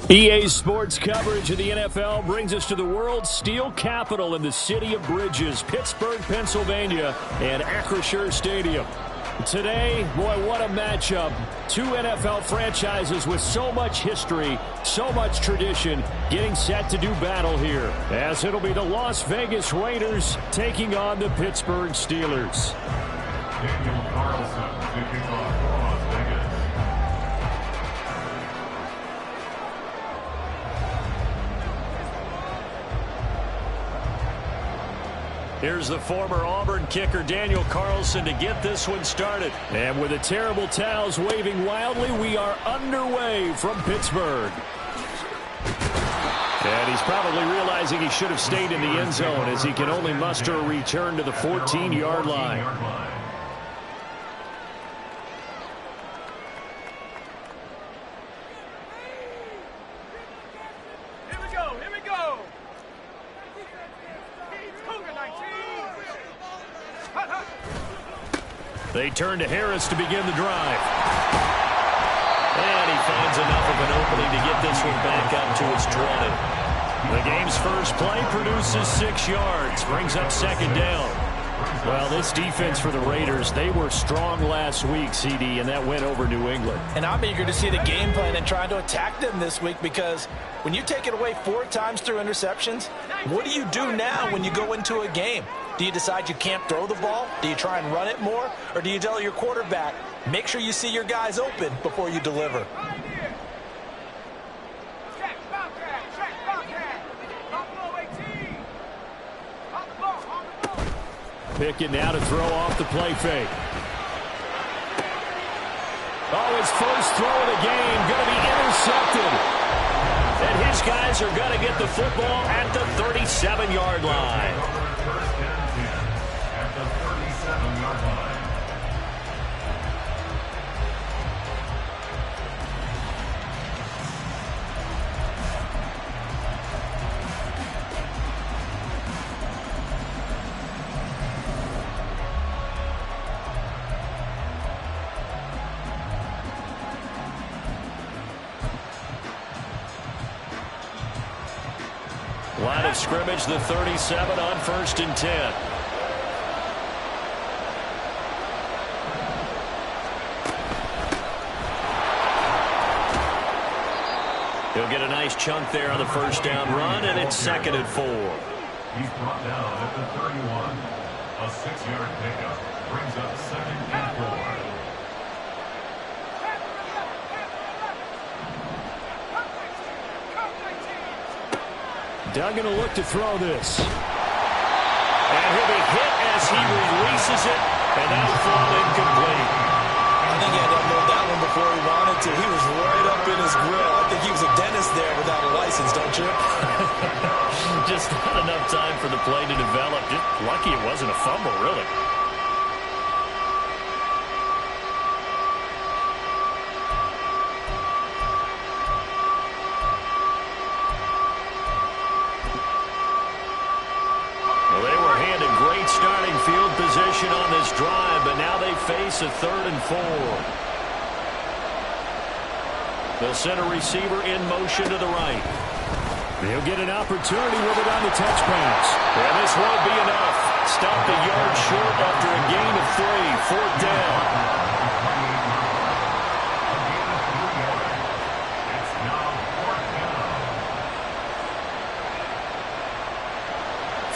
EA Sports coverage of the NFL brings us to the world's steel capital in the city of bridges, Pittsburgh, Pennsylvania, and Acrisure Stadium. Today, boy, what a matchup. Two NFL franchises with so much history, so much tradition, getting set to do battle here, as it'll be the Las Vegas Raiders taking on the Pittsburgh Steelers. Daniel Carlson kicking off for Las Vegas. Here's the former Auburn kicker Daniel Carlson to get this one started. And with the terrible towels waving wildly, we are underway from Pittsburgh. And he's probably realizing he should have stayed in the end zone as he can only muster a return to the 14-yard line. They turn to Harris to begin the drive. And he finds enough of an opening to get this one back up to his 20. The game's first play produces 6 yards, brings up second down. Well, this defense for the Raiders, they were strong last week, CD, and that went over New England. And I'm eager to see the game plan and trying to attack them this week, because when you take it away 4 times through interceptions, what do you do now when you go into a game? Do you decide you can't throw the ball? Do you try and run it more? Or do you tell your quarterback, make sure you see your guys open before you deliver? Pickett now to throw off the play fake. Oh, his first throw of the game going to be intercepted. And his guys are going to get the football at the 37-yard line. First down 10 at the 37-yard line. Line of scrimmage, the 37 on 1st and 10. He'll get a nice chunk there on the first down run, and it's 2nd and 4. He's brought down at the 31. A 6-yard pickup brings up 2nd and 4. Duggan will look to throw this. And he'll be hit as he releases it, and that'll fall incomplete. I think he had to unload that one before he wanted to. He was right up in his grill. I think he was a dentist there without a license, don't you? Just not enough time for the play to develop. Just lucky it wasn't a fumble, really. last drive, but now they face a 3rd and 4. They'll send a receiver in motion to the right. He'll get an opportunity with it on the touch pass. And this won't be enough. Stopped a yard short after a gain of 3. 4th down.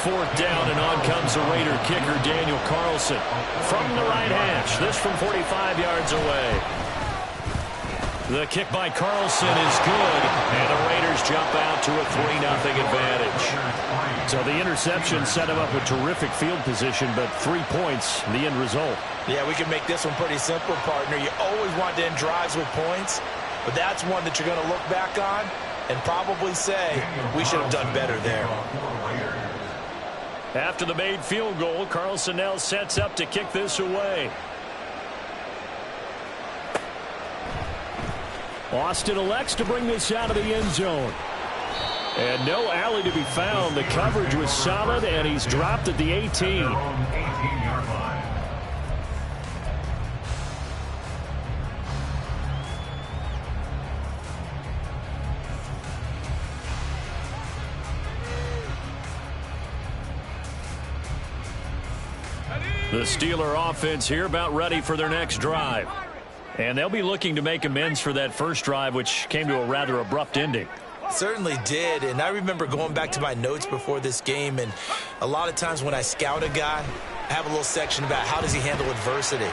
4th down, and on comes the Raider kicker, Daniel Carlson. From the right hash, this from 45 yards away. The kick by Carlson is good, and the Raiders jump out to a 3-0 advantage. So the interception set him up a terrific field position, but 3 points, the end result. Yeah, we can make this one pretty simple, partner. You always want to end drives with points, but that's one that you're going to look back on and probably say, we should have done better there. After the made field goal, Carlson now sets up to kick this away. Austin elects to bring this out of the end zone. And no alley to be found. The coverage was solid, and he's dropped at the 18. The Steeler offense here about ready for their next drive. And they'll be looking to make amends for that first drive, which came to a rather abrupt ending. Certainly did, and I remember going back to my notes before this game, and a lot of times when I scout a guy, I have a little section about how does he handle adversity.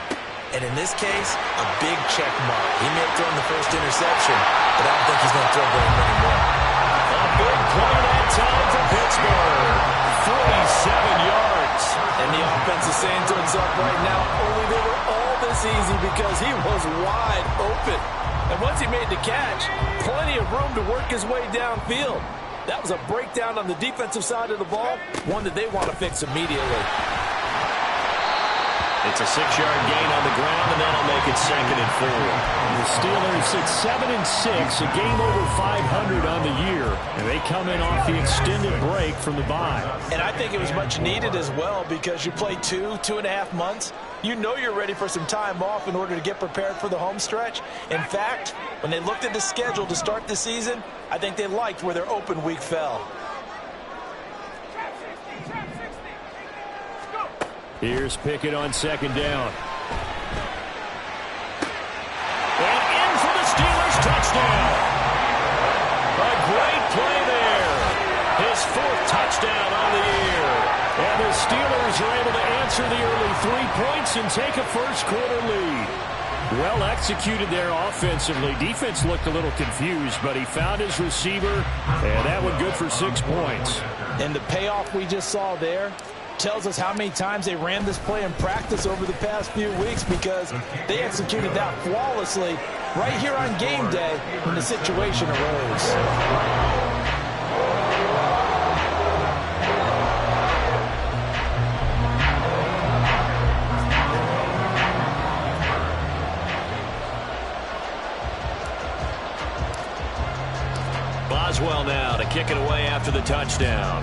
And in this case, a big check mark. He may have thrown the first interception, but I don't think he's going to throw very many more. A big play that time for Pittsburgh. 47 yards. And the offense is saying to himself right now, only they were all this easy because he was wide open. And once he made the catch, plenty of room to work his way downfield. That was a breakdown on the defensive side of the ball, one that they want to fix immediately. It's a 6-yard gain on the ground, and that'll make it 2nd and 4. The Steelers at 7-6, a game over 500 on the year, and they come in off the extended break from the bye. And I think it was much needed as well because you play 2.5 months. You know you're ready for some time off in order to get prepared for the home stretch. In fact, when they looked at the schedule to start the season, I think they liked where their open week fell. Here's Pickett on 2nd down. And in for the Steelers touchdown. A great play there. His 4th touchdown on the year. And the Steelers are able to answer the early 3 points and take a first-quarter lead. Well executed there offensively. Defense looked a little confused, but he found his receiver, and that one good for 6 points. And the payoff we just saw there tells us how many times they ran this play in practice over the past few weeks because they executed that flawlessly right here on game day when the situation arose. Boswell now to kick it away after the touchdown.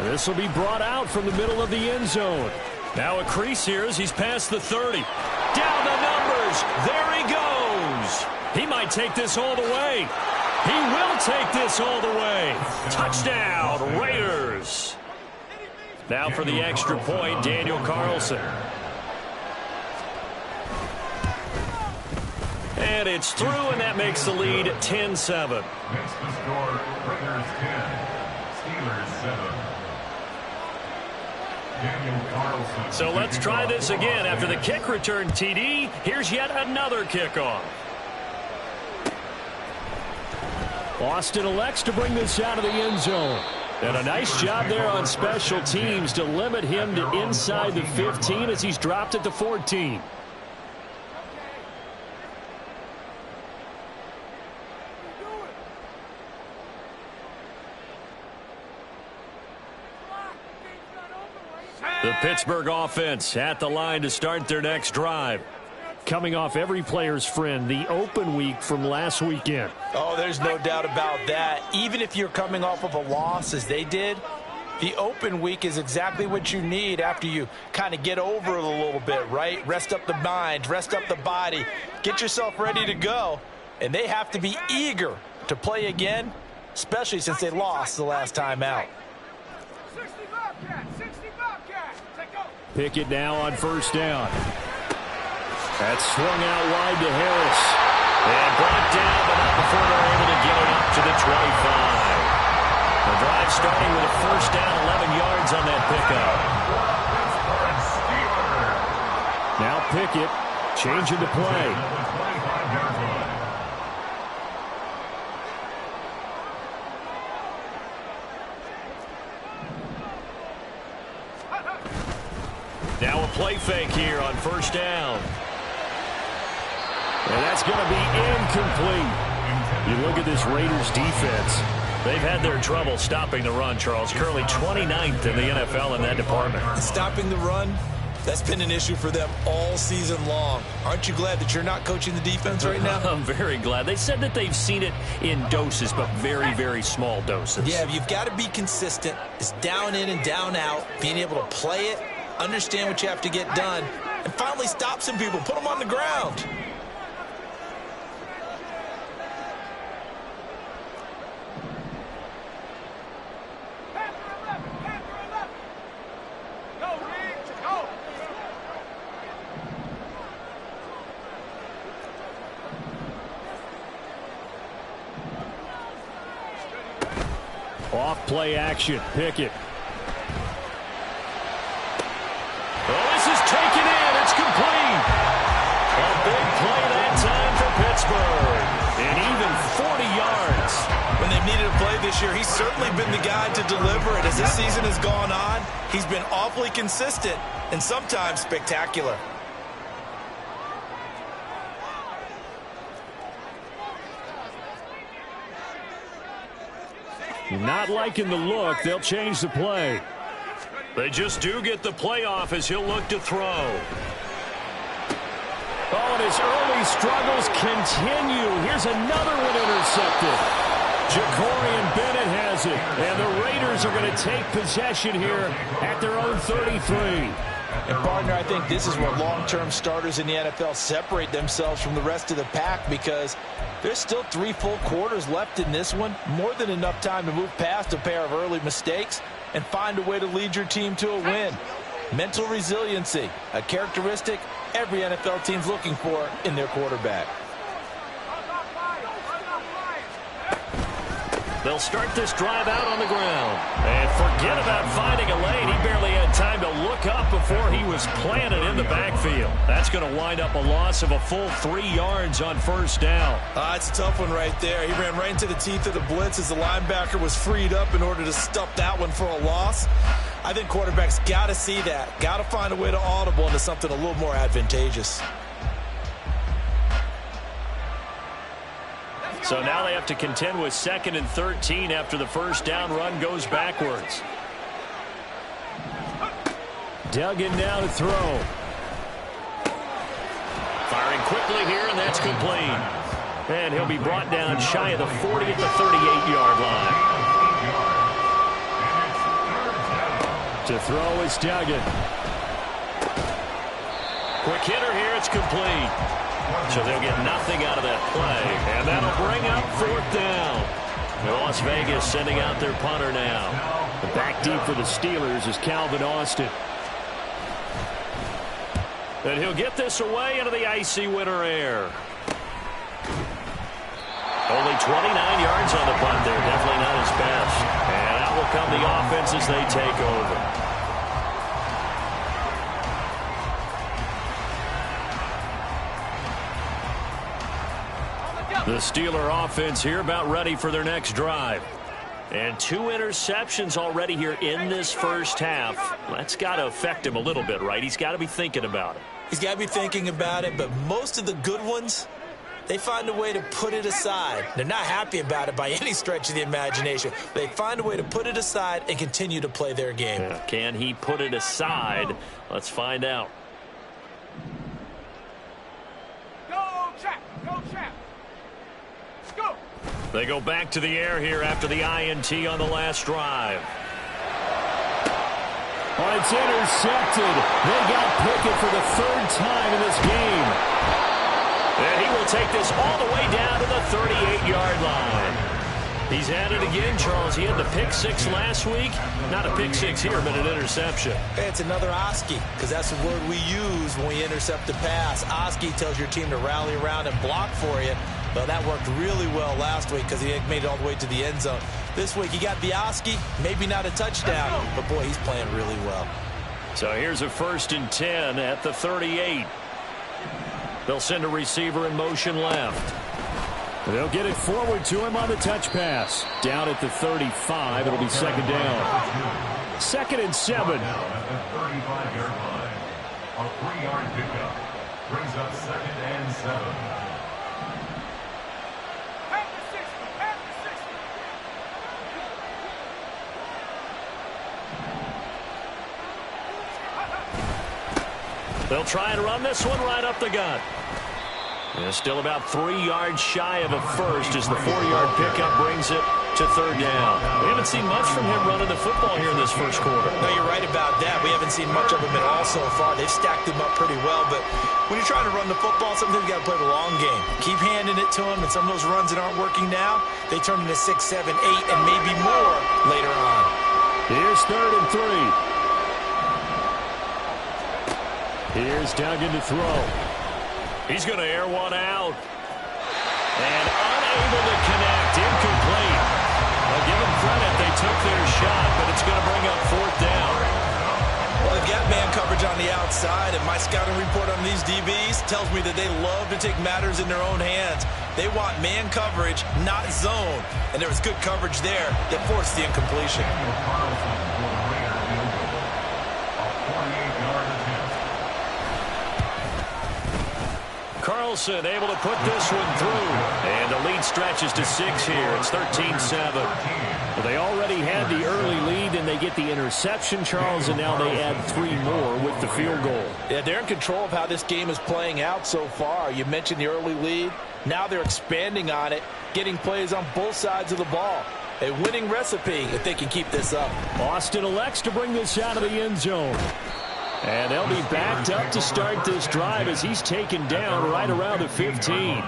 This will be brought out from the middle of the end zone. Now a crease here as he's past the 30. Down the numbers. There he goes. He might take this all the way. He will take this all the way. Touchdown, Raiders. Now for the extra point, Daniel Carlson. And it's through, and that makes the lead 10-7. Makes the score, Raiders 10, Steelers 7. So let's try this again. After the kick return TD, here's yet another kickoff. Austin elects to bring this out of the end zone. And a nice job there on special teams to limit him to inside the 15 as he's dropped at the 14. The Pittsburgh offense at the line to start their next drive. Coming off every player's friend, the open week from last weekend. Oh, there's no doubt about that. Even if you're coming off of a loss as they did, The open week is exactly what you need after you kind of get over it a little bit, right? Rest up the mind, rest up the body, get yourself ready to go. And they have to be eager to play again, especially since they lost the last time out. Pickett now on first down. That's swung out wide to Harris. And brought down, but not before they're able to get it up to the 25. The drive starting with a first down, 11 yards on that pickup. Now Pickett changing the play. Now a play fake here on first down. And that's going to be incomplete. You look at this Raiders defense. They've had their trouble stopping the run, Charles. Currently 29th in the NFL in that department. Stopping the run, that's been an issue for them all season long. Aren't you glad that you're not coaching the defense right now? I'm very glad. They said that they've seen it in doses, but very, very small doses. Yeah, you've got to be consistent. It's down in and down out, being able to play it, understand what you have to get done, and finally stop some people, put them on the ground. Off play action, Pickett. Oh, this is taken in. It's complete. A big play that time for Pittsburgh. And even 40 yards. When they've needed a play this year, he's certainly been the guy to deliver it. As this season has gone on, he's been awfully consistent and sometimes spectacular. Not liking the look. They'll change the play. They just do get the playoff as he'll look to throw. Oh, and his early struggles continue. Here's another one intercepted. Ja'Cory Bennett has it. And the Raiders are going to take possession here at their own 33. And, partner, I think this is where long-term starters in the NFL separate themselves from the rest of the pack, because there's still 3 full quarters left in this one. More than enough time to move past a pair of early mistakes and find a way to lead your team to a win. Mental resiliency, a characteristic every NFL team's looking for in their quarterback. They'll start this drive out on the ground. And forget about finding a lane. He barely had time to look up before he was planted in the backfield. That's going to wind up a loss of a full 3 yards on first down. It's a tough one right there. He ran right into the teeth of the blitz as the linebacker was freed up in order to stuff that one for a loss. I think quarterbacks got to see that. Got to find a way to audible into something a little more advantageous. So now they have to contend with 2nd and 13 after the first down run goes backwards. Duggan now to throw. Firing quickly here, and that's complete. And he'll be brought down shy of the 40 at the 38-yard line. To throw is Duggan. Quick hitter here, it's complete. So they'll get nothing out of that play. And that'll bring up 4th down. And Las Vegas sending out their punter now. The back deep for the Steelers is Calvin Austin. And he'll get this away into the icy winter air. Only 29 yards on the punt there. Definitely not his best. And out will come the offense as they take over. The Steeler offense here about ready for their next drive. And 2 interceptions already here in this first half. That's got to affect him a little bit, right? He's got to be thinking about it. He's got to be thinking about it, but most of the good ones, they find a way to put it aside. They're not happy about it by any stretch of the imagination. They find a way to put it aside and continue to play their game. Yeah. Can he put it aside? Let's find out. Go, Chap! Go, Chap! They go back to the air here after the INT on the last drive. Oh, it's intercepted. They got Pickett for the third time in this game. And he will take this all the way down to the 38-yard line. He's at it again, Charles. He had the pick six last week. Not a pick six here, but an interception. It's another Oski, because that's the word we use when we intercept a pass. Oski tells your team to rally around and block for you. But that worked really well last week because he made it all the way to the end zone. This week he got the Oski, maybe not a touchdown, but boy, he's playing really well. So here's a 1st and 10 at the 38. They'll send a receiver in motion left. They'll get it forward to him on the touch pass. Down at the 35, it'll be second down. 2nd and 7. At the 35-yard line, a 3-yard pickup brings up 2nd and 7. They'll try and run this one right up the gut. And still about 3 yards shy of a first as the 4-yard pickup brings it to third down. We haven't seen much from him running the football here in this first quarter. No, you're right about that. We haven't seen much of him at all so far. They've stacked him up pretty well, but when you're trying to run the football, sometimes you got to play the long game. Keep handing it to him, and some of those runs that aren't working now, they turn into 6, 7, 8, and maybe more later on. Here's 3rd and 3. Here's Duggan to throw. He's going to air one out. And unable to connect. Incomplete. Well, give them credit. They took their shot, but it's going to bring up 4th down. Well, they've got man coverage on the outside, and my scouting report on these DBs tells me that they love to take matters in their own hands. They want man coverage, not zone. And there was good coverage there that forced the incompletion. Carlson able to put this one through. And the lead stretches to 6 here. It's 13-7. Well, they already had the early lead, and they get the interception, Charles, and now they add 3 more with the field goal. Yeah, they're in control of how this game is playing out so far. You mentioned the early lead. Now they're expanding on it, getting plays on both sides of the ball. A winning recipe if they can keep this up. Austin elects to bring this out of the end zone. And they'll be backed up to start this drive as he's taken down right around the 15.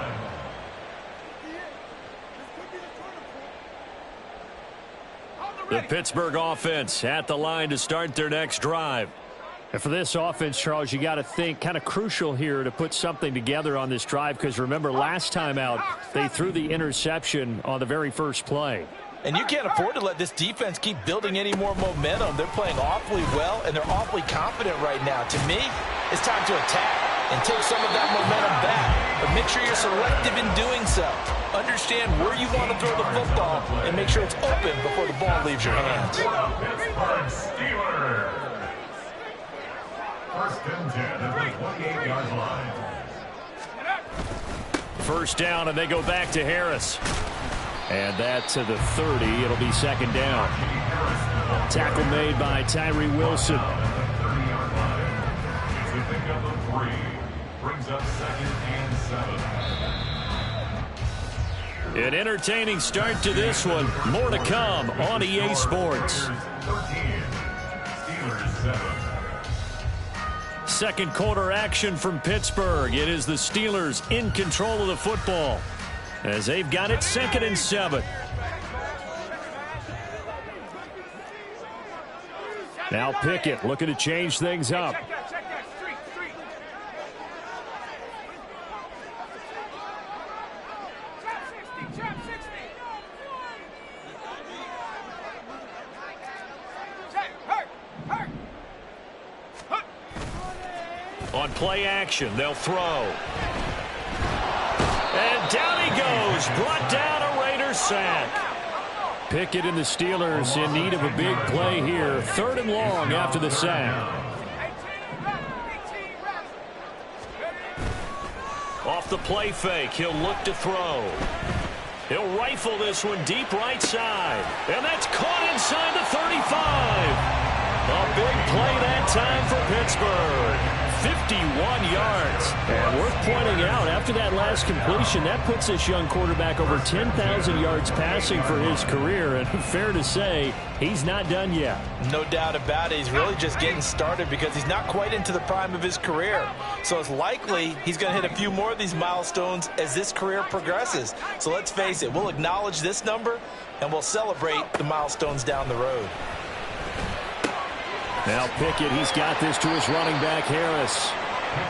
The Pittsburgh offense at the line to start their next drive. And for this offense, Charles, you got to think kind of crucial here to put something together on this drive, because remember last time out they threw the interception on the very first play. And you can't afford to let this defense keep building any more momentum. They're playing awfully well, and they're awfully confident right now. To me, it's time to attack and take some of that momentum back. But make sure you're selective in doing so. Understand where you want to throw the football and make sure it's open before the ball leaves your hands. Pittsburgh Steelers. 1st and 10 at the 28-yard line. First down, and they go back to Harris. And that to the 30. It'll be second down. Tackle made by Tyree Wilson. It's a pickup of 3. Brings up 2nd and 7. An entertaining start to this one. More to come on EA Sports. 13. Steelers 7. Second quarter action from Pittsburgh. It is the Steelers in control of the football as they've got it 2nd and 7. Now Pickett looking to change things up. Check that, street. Trap 60. Check, hurt. On play action, they'll throw. And down he goes, brought down a Raider sack. Pickett and the Steelers in need of a big play here. 3rd and long after the sack. Off the play fake, he'll look to throw. He'll rifle this one deep right side. And that's caught inside the 35. A big play that time for Pittsburgh. 51 yards. And worth pointing out, after that last completion, that puts this young quarterback over 10,000 yards passing for his career. And fair to say, he's not done yet. No doubt about it. He's really just getting started because he's not quite into the prime of his career. So it's likely he's going to hit a few more of these milestones as this career progresses. So let's face it, we'll acknowledge this number and we'll celebrate the milestones down the road. Now Pickett, he's got this to his running back, Harris.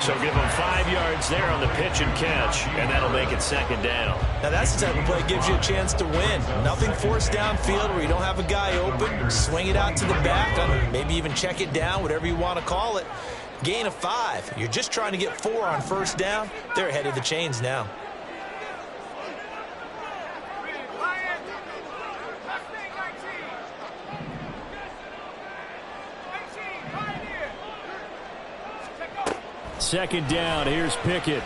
So give him 5 yards there on the pitch and catch, and that'll make it second down. Now that's the type of play that gives you a chance to win. Nothing forced downfield where you don't have a guy open. Swing it out to the back, maybe even check it down, whatever you want to call it. Gain of 5. You're just trying to get 4 on first down. They're ahead of the chains now. Second down, here's Pickett. And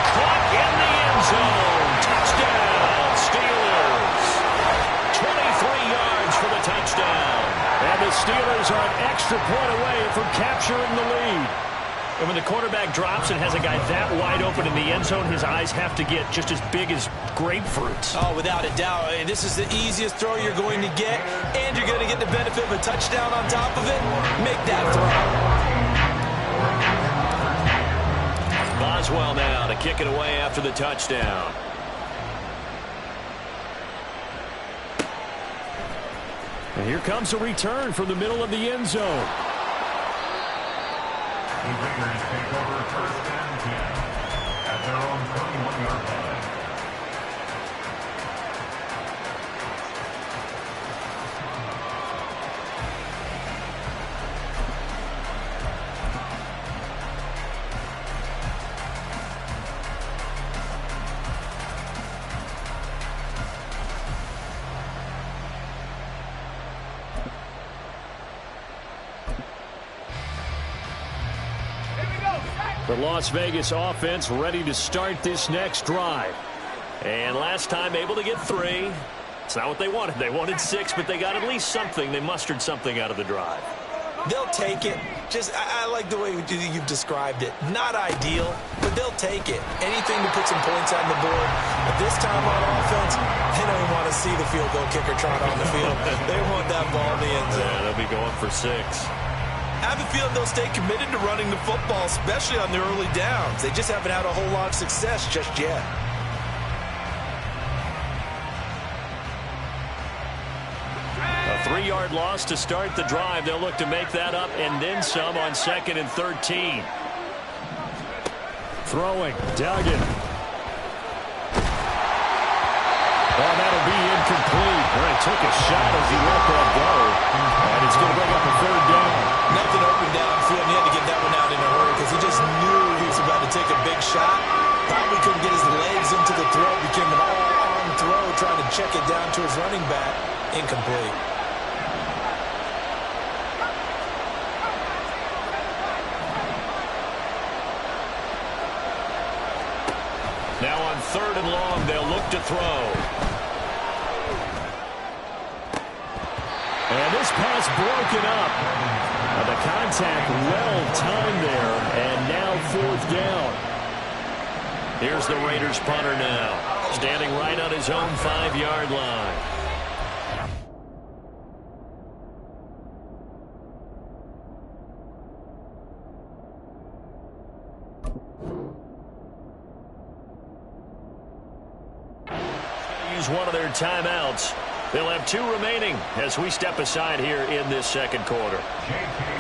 caught in the end zone. Touchdown, Steelers. 23 yards for the touchdown. And the Steelers are an extra point away from capturing the lead. And when the quarterback drops and has a guy that wide open in the end zone, his eyes have to get just as big as grapefruits. Oh, without a doubt. This is the easiest throw you're going to get, and you're going to get the benefit of a touchdown on top of it. Make that throw. Boswell now to kick it away after the touchdown. And here comes a return from the middle of the end zone. The Raiders take over first and 10 at their own 21-yard line. The Las Vegas offense ready to start this next drive. And last time able to get 3. It's not what they wanted. They wanted 6, but they got at least something. They mustered something out of the drive. They'll take it. I like the way you've described it. Not ideal, but they'll take it. Anything to put some points on the board. But this time on offense, they don't even want to see the field goal kicker trot on the field. They want that ball in the end zone. Yeah, they'll be going for 6. I have a feeling they'll stay committed to running the football, especially on the early downs. They just haven't had a whole lot of success just yet. A 3-yard loss to start the drive. They'll look to make that up and then some on 2nd and 13. Throwing, Duggan. Oh, that'll be incomplete. He took a shot as he let that go. And it's going to bring up a 3rd down. Nothing open downfield, and he had to get that one out in a hurry because he just knew he was about to take a big shot. Probably couldn't get his legs into the throw. Became an all-arm throw, trying to check it down to his running back. Incomplete. Now on 3rd and long, they'll look to throw. And this pass broken up. The contact well timed there, and now 4th down. Here's the Raiders punter now, standing right on his own 5-yard line. Use one of their timeouts. They'll have 2 remaining as we step aside here in this 2nd quarter.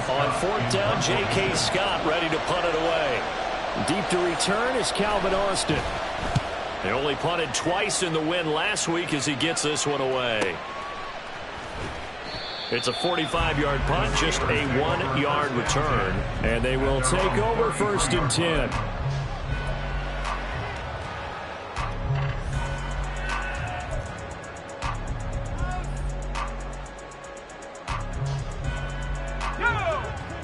On 4th down, J.K. Scott ready to punt it away. Deep to return is Calvin Austin. They only punted twice in the win last week as he gets this one away. It's a 45-yard punt, just a 1-yard return. And they will take over 1st and 10.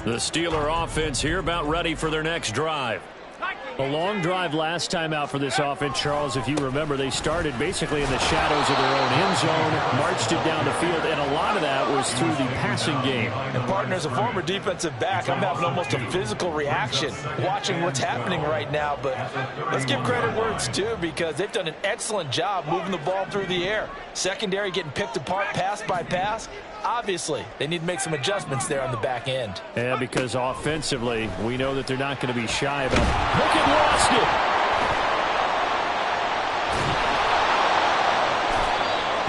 The Steeler offense here about ready for their next drive. A long drive last time out for this offense, Charles. If you remember, they started basically in the shadows of their own end zone, marched it down the field, and a lot of that was through the passing game. And, partner, as a former defensive back, I'm having almost a physical reaction watching what's happening right now. But let's give credit where it's due, because they've done an excellent job moving the ball through the air. Secondary getting picked apart pass by pass. Obviously, they need to make some adjustments there on the back end. Yeah, because offensively, we know that they're not going to be shy about it. Pickett lost it.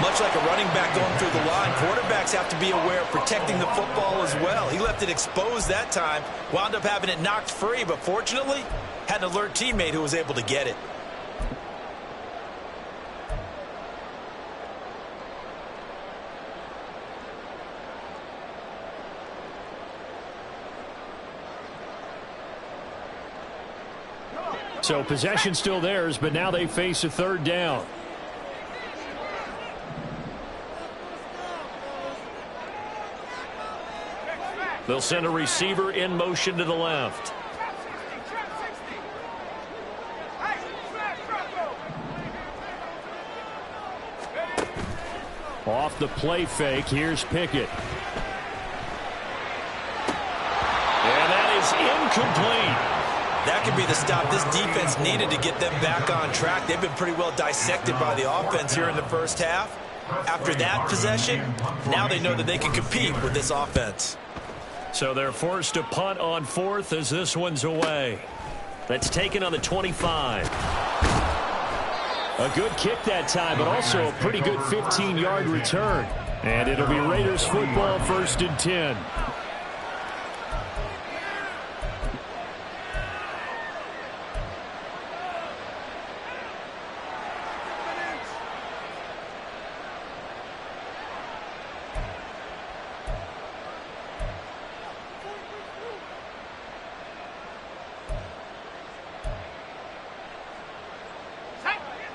Much like a running back going through the line, quarterbacks have to be aware of protecting the football as well. He left it exposed that time, wound up having it knocked free, but fortunately, had an alert teammate who was able to get it. So possession still theirs, but now they face a third down. They'll send a receiver in motion to the left. Off the play fake, here's Pickett. And that is incomplete. That could be the stop this defense needed to get them back on track. They've been pretty well dissected by the offense here in the first half. After that possession, now they know that they can compete with this offense. So they're forced to punt on fourth as this one's away. That's taken on the 25. A good kick that time, but also a pretty good 15-yard return. And it'll be Raiders football, 1st and 10.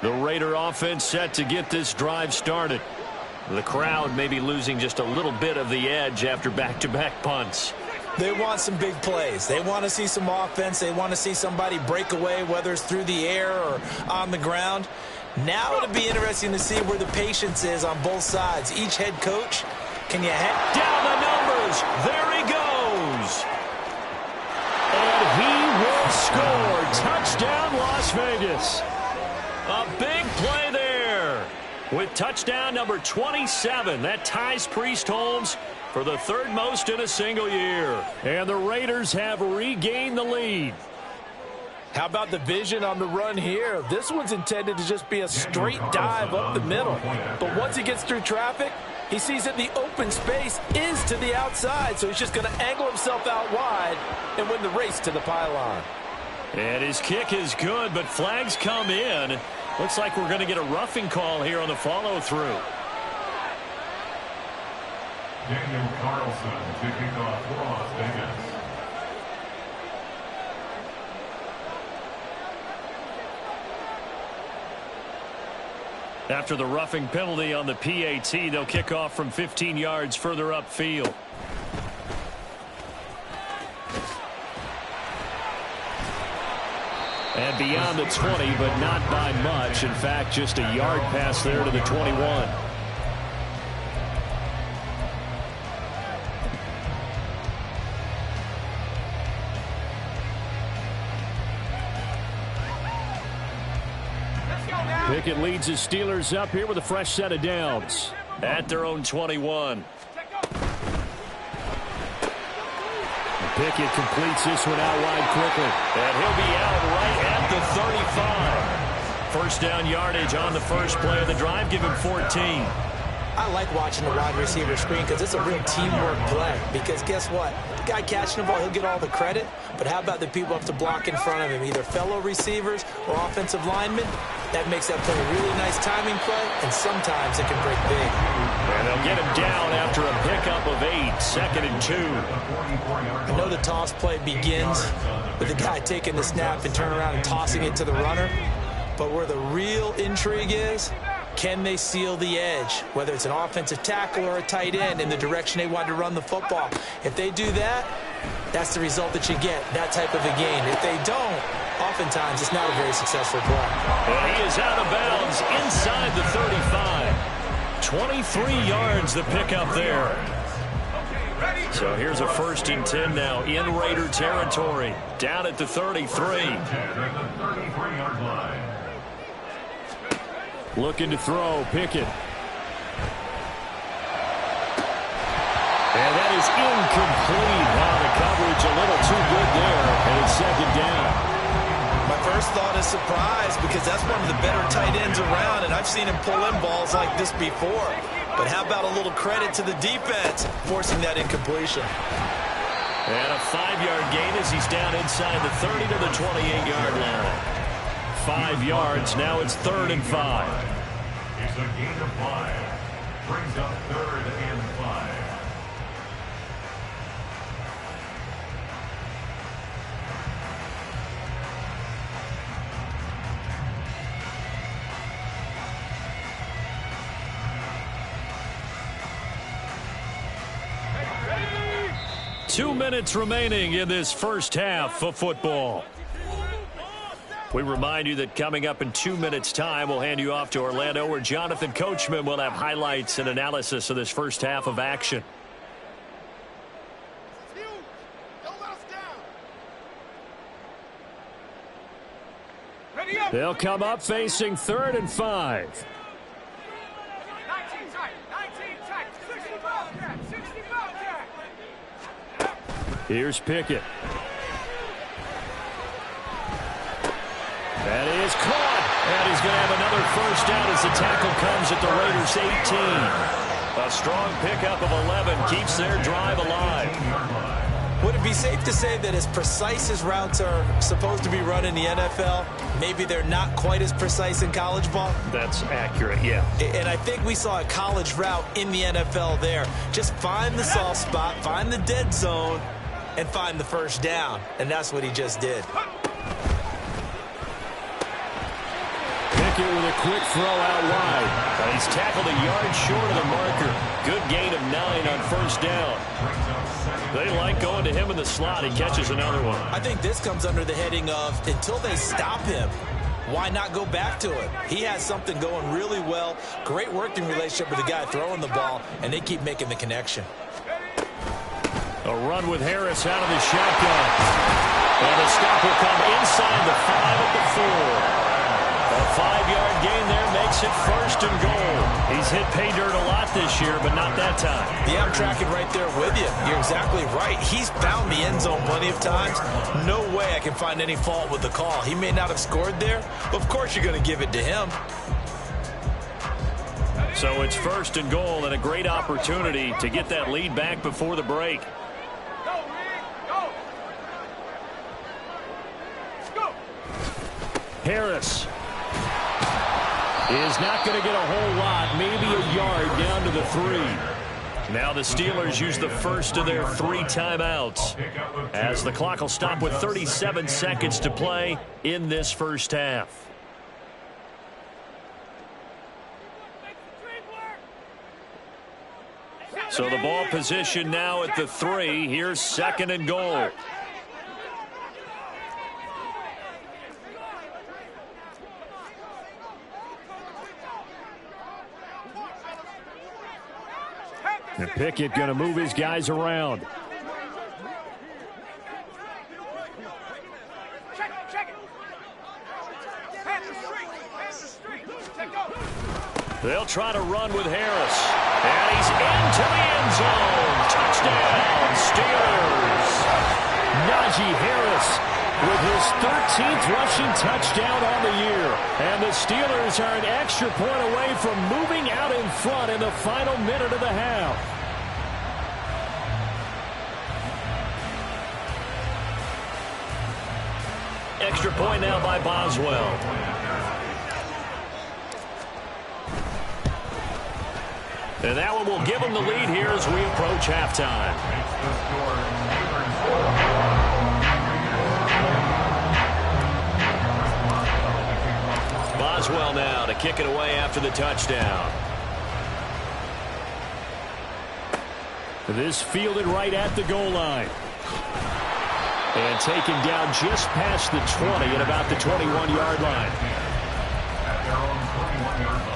The Raider offense set to get this drive started. The crowd may be losing just a little bit of the edge after back-to-back punts. They want some big plays. They want to see some offense. They want to see somebody break away, whether it's through the air or on the ground. Now it'll be interesting to see where the patience is on both sides. Each head coach, can you head down the numbers? There he goes. And he will score. Touchdown, Las Vegas. A big play there with touchdown number 27. That ties Priest Holmes for the third most in a single year. And the Raiders have regained the lead. How about the vision on the run here? This one's intended to just be a straight dive up the middle. But once he gets through traffic, he sees that the open space is to the outside. So he's just going to angle himself out wide and win the race to the pylon. And his kick is good, but flags come in. Looks like we're going to get a roughing call here on the follow-through. Daniel Carlson to kick off for Las Vegas. After the roughing penalty on the PAT, they'll kick off from 15 yards further upfield. And beyond the 20, but not by much. In fact, just a yard pass there to the 21. Pickett leads his Steelers up here with a fresh set of downs at their own 21. Pickett completes this one out wide quickly. And he'll be out right at the 35. First down yardage on the first play of the drive. Give him 14. I like watching the wide receiver screen because it's a real teamwork play. Because guess what? The guy catching the ball, he'll get all the credit. But how about the people up to block in front of him? Either fellow receivers or offensive linemen. That makes that play a really nice timing play. And sometimes it can break big. And they'll get him down after a pickup of 8. 2nd and 2. I know the toss play begins with the guy taking the snap and turning around and tossing it to the runner. But where the real intrigue is, can they seal the edge, whether it's an offensive tackle or a tight end, in the direction they want to run the football? If they do that, that's the result that you get, that type of a gain. If they don't, oftentimes it's not a very successful play. And he is out of bounds inside the 35. 23 yards the pickup there. So here's a 1st and 10 now in Raider territory. Down at the 33. Looking to throw, Pickett. And that is incomplete. Wow, the coverage a little too good there, and it's 2nd down. My first thought is surprise because that's one of the better tight ends around, and I've seen him pull in balls like this before. But how about a little credit to the defense forcing that incompletion? And a 5-yard gain as he's down inside the 30 to the 28-yard line. 5 yards, now it's 3rd and 5. It's a gain of 5. Brings up 3rd and 5. Ready? 2 minutes remaining in this first half of football. We remind you that coming up in 2 minutes' time, we'll hand you off to Orlando, where Jonathan Coachman will have highlights and analysis of this first half of action. They'll come up facing 3rd and 5. 19 tight, 19 tight, 65 jack, 65 jack. Here's Pickett. That is caught. And he's going to have another 1st down as the tackle comes at the Raiders' 18. A strong pickup of 11 keeps their drive alive. Would it be safe to say that as precise as routes are supposed to be run in the NFL, maybe they're not quite as precise in college ball? That's accurate, yeah. And I think we saw a college route in the NFL there. Just find the soft spot, find the dead zone, and find the 1st down. And that's what he just did. Pickett with a quick throw out wide. But he's tackled a yard short of the marker. Good gain of 9 on 1st down. They like going to him in the slot. He catches another one. I think this comes under the heading of until they stop him, why not go back to it? He has something going really well. Great working relationship with the guy throwing the ball, and they keep making the connection. A run with Harris out of the shotgun. And the stop will come inside the 5 at the 4. A 5-yard gain there makes it 1st and goal. He's hit pay dirt a lot this year, but not that time. Yeah, I'm tracking right there with you. You're exactly right. He's found the end zone plenty of times. No way I can find any fault with the call. He may not have scored there, but of course you're going to give it to him. So it's 1st and goal and a great opportunity to get that lead back before the break. Go, Reed, go. Let's go. Harris is not going to get a whole lot, maybe a yard down to the 3. Now the Steelers use the 1st of their 3 timeouts as the clock will stop with 37 seconds to play in this first half. So the ball position now at the 3. Here's 2nd and goal. And Pickett going to move his guys around. Check it, check it. Pass the street, take over. They'll try to run with Harris. And he's into the end zone. Touchdown, Steelers. Najee Harris with his 13th rushing touchdown on the year. And the Steelers are an extra point away from moving out in front in the final minute of the half. Extra point now by Boswell. And that one will give them the lead here as we approach halftime. Boswell now to kick it away after the touchdown. This fielded right at the goal line. And taken down just past the 20 at about the 21-yard line. At their own 21-yard line.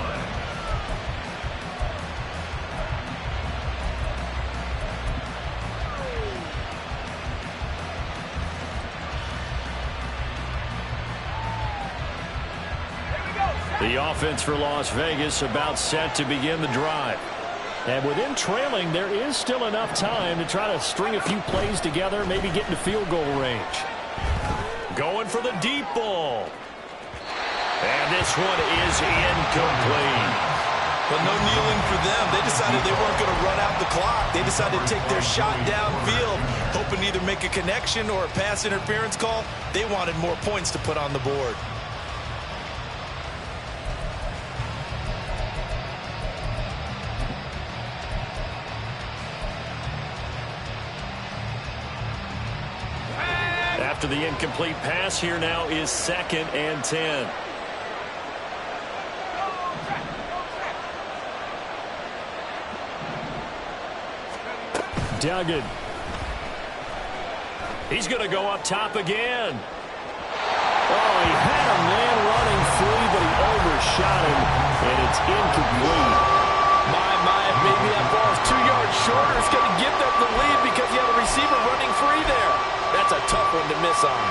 The offense for Las Vegas about set to begin the drive. And within trailing, there is still enough time to try to string a few plays together, maybe get into field goal range. Going for the deep ball. And this one is incomplete. But no kneeling for them. They decided they weren't going to run out the clock. They decided to take their shot downfield, hoping to either make a connection or a pass interference call. They wanted more points to put on the board. After the incomplete pass, here now is 2nd and 10. Duggan. He's going to go up top again. Oh, he had a man running free, but he overshot him, and it's incomplete. My, maybe that ball is 2 yards shorter. It's going to give them the lead because you have a receiver running free there. That's a tough one to miss on.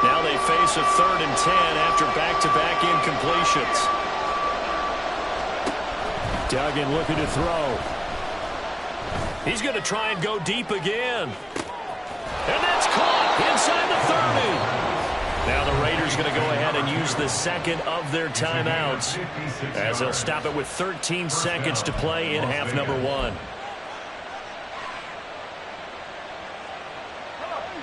Now they face a 3rd and 10 after back-to-back incompletions. Duggan looking to throw. He's going to try and go deep again. And that's caught inside the 30. Now the Raiders going to go ahead and use the 2nd of their timeouts as they'll stop it with 13 seconds to play in half number 1.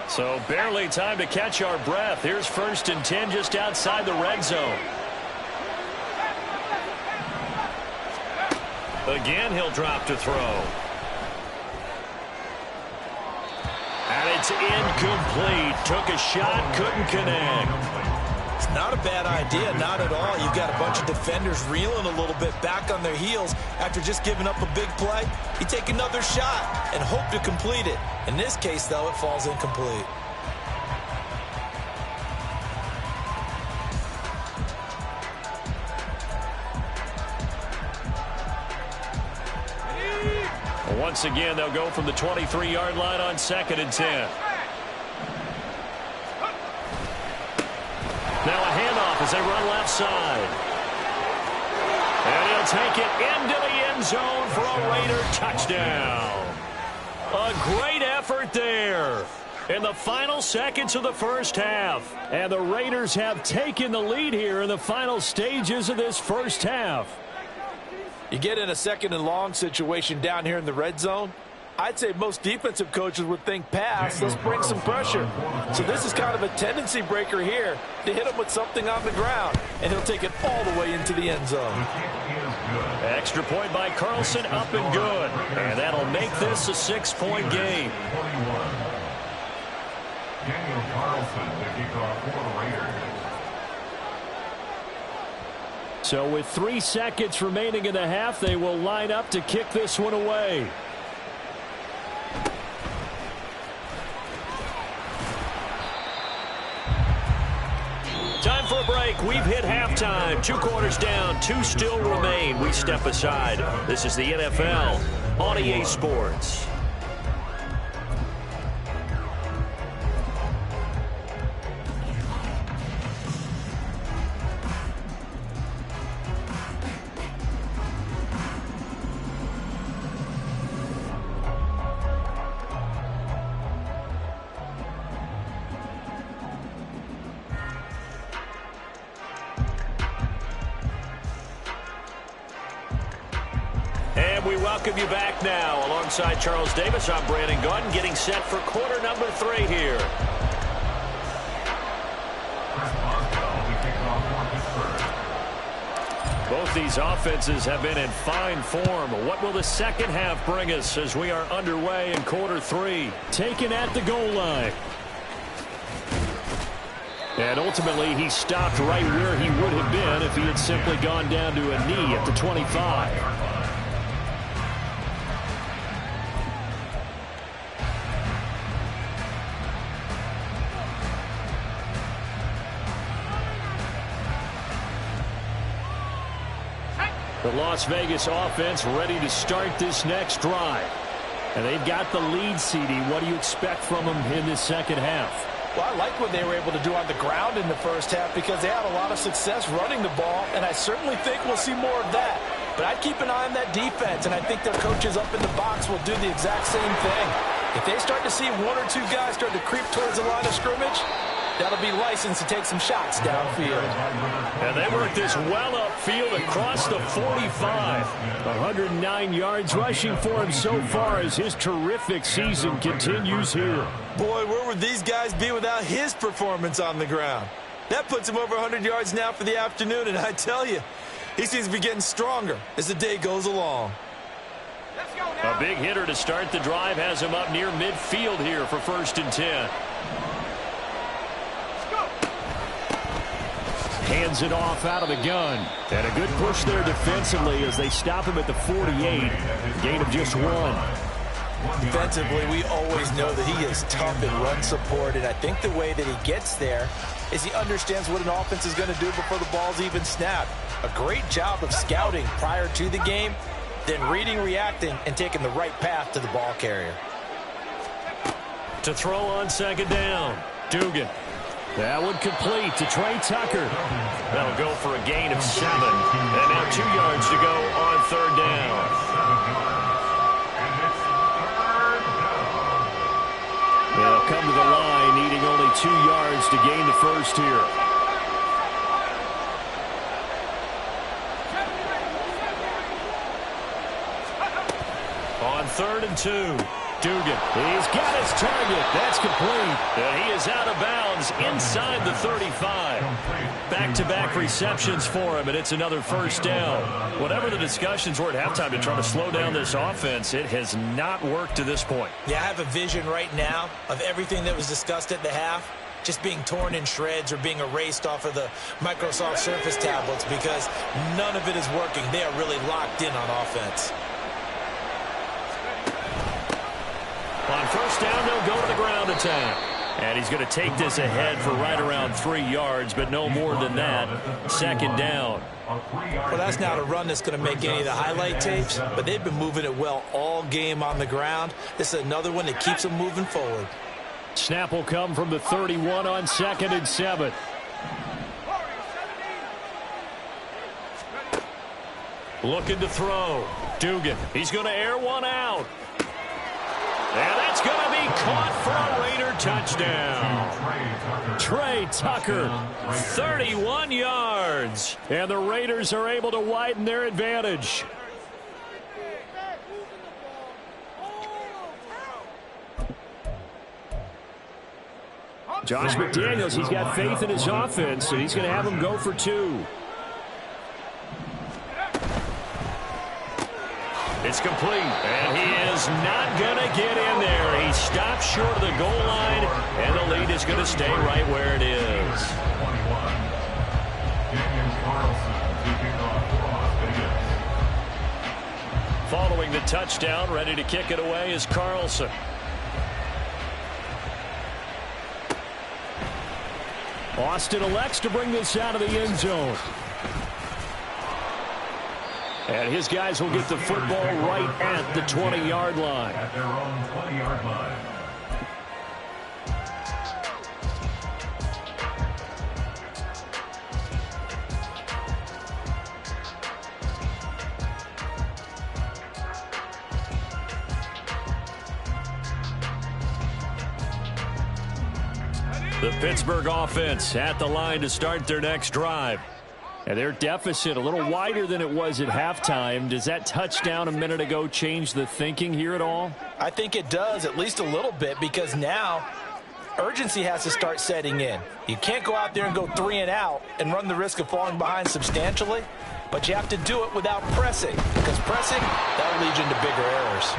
So barely time to catch our breath. Here's 1st and 10 just outside the red zone. Again, he'll drop to throw. And it's incomplete. Took a shot, couldn't connect. It's not a bad idea, not at all. You've got a bunch of defenders reeling a little bit back on their heels after just giving up a big play. You take another shot and hope to complete it. In this case, though, it falls incomplete. Once again, they'll go from the 23-yard line on 2nd and 10. Now a handoff as they run left side. And he'll take it into the end zone for a Raider touchdown. A great effort there in the final seconds of the first half. And the Raiders have taken the lead here in the final stages of this first half. You get in a 2nd and long situation down here in the red zone, I'd say most defensive coaches would think pass. Let's bring some pressure. So this is kind of a tendency breaker here to hit him with something on the ground, and he'll take it all the way into the end zone. Extra point by Carlson, up and good. And that'll make this a 6-point game. Daniel Carlson, the kickoff for the Raiders. So with 3 seconds remaining in the half, they will line up to kick this one away. Time for a break. We've hit halftime. 2 quarters down, 2 still remain. We step aside. This is the NFL on EA Sports. We welcome you back now. Alongside Charles Davis, I'm Brandon Gaudin, getting set for quarter number 3 here. Both these offenses have been in fine form. What will the second half bring us as we are underway in quarter 3? Taken at the goal line. And ultimately, he stopped right where he would have been if he had simply gone down to a knee at the 25. The Las Vegas offense ready to start this next drive. And they've got the lead, CD. What do you expect from them in this second half? Well, I like what they were able to do on the ground in the first half because they had a lot of success running the ball, and I certainly think we'll see more of that. But I'd keep an eye on that defense, and I think their coaches up in the box will do the exact same thing. If they start to see one or two guys start to creep towards the line of scrimmage, that'll be licensed to take some shots downfield. And they work this well upfield across the 45. 109 yards rushing for him so far as his terrific season continues here. Boy, where would these guys be without his performance on the ground? That puts him over 100 yards now for the afternoon, and I tell you, he seems to be getting stronger as the day goes along. Let's go now. A big hitter to start the drive has him up near midfield here for 1st and 10. Hands it off out of the gun. And a good push there defensively as they stop him at the 48. Gain of just 1. Defensively, we always know that he is tough in run support, and I think the way that he gets there is he understands what an offense is going to do before the ball's even snapped. A great job of scouting prior to the game, then reading, reacting, and taking the right path to the ball carrier. To throw on 2nd down. Dugan. That one complete to Trey Tucker. That'll go for a gain of 7. And now 2 yards to go on 3rd down. They'll come to the line, needing only 2 yards to gain the first here. On 3rd and 2. Dugan. He's got his target. That's complete. And he is out of bounds inside the 35. Back-to-back receptions for him, and it's another 1st down. Whatever the discussions were at halftime to try to slow down this offense, it has not worked to this point. Yeah, I have a vision right now of everything that was discussed at the half just being torn in shreds or being erased off of the Microsoft Surface tablets because none of it is working. They are really locked in on offense. On 1st down, they'll go to the ground attack. And he's going to take this ahead for right around 3 yards, but no more than that. 2nd down. Well, that's not a run that's going to make any of the highlight tapes, but they've been moving it well all game on the ground. This is another one that keeps them moving forward. Snap will come from the 31 on 2nd and 7. Looking to throw. Dugan. He's going to air one out. And that's going to be caught for a Raider touchdown. Trey Tucker, 31 yards. And the Raiders are able to widen their advantage. Josh McDaniels, he's got faith in his offense, and he's going to have him go for 2. It's complete, and he is not going to get in there. He stopped short of the goal line, and the lead is going to stay right where it is. Following the touchdown, ready to kick it away is Carlson. Austin elects to bring this out of the end zone. And his guys will get the football right at the 20-yard line. At their own 20-yard line. The Pittsburgh offense at the line to start their next drive. And their deficit a little wider than it was at halftime. Does that touchdown a minute ago change the thinking here at all? I think it does, at least a little bit, because now urgency has to start setting in. You can't go out there and go 3 and out and run the risk of falling behind substantially. but you have to do it without pressing, because pressing, that'll lead you into bigger errors.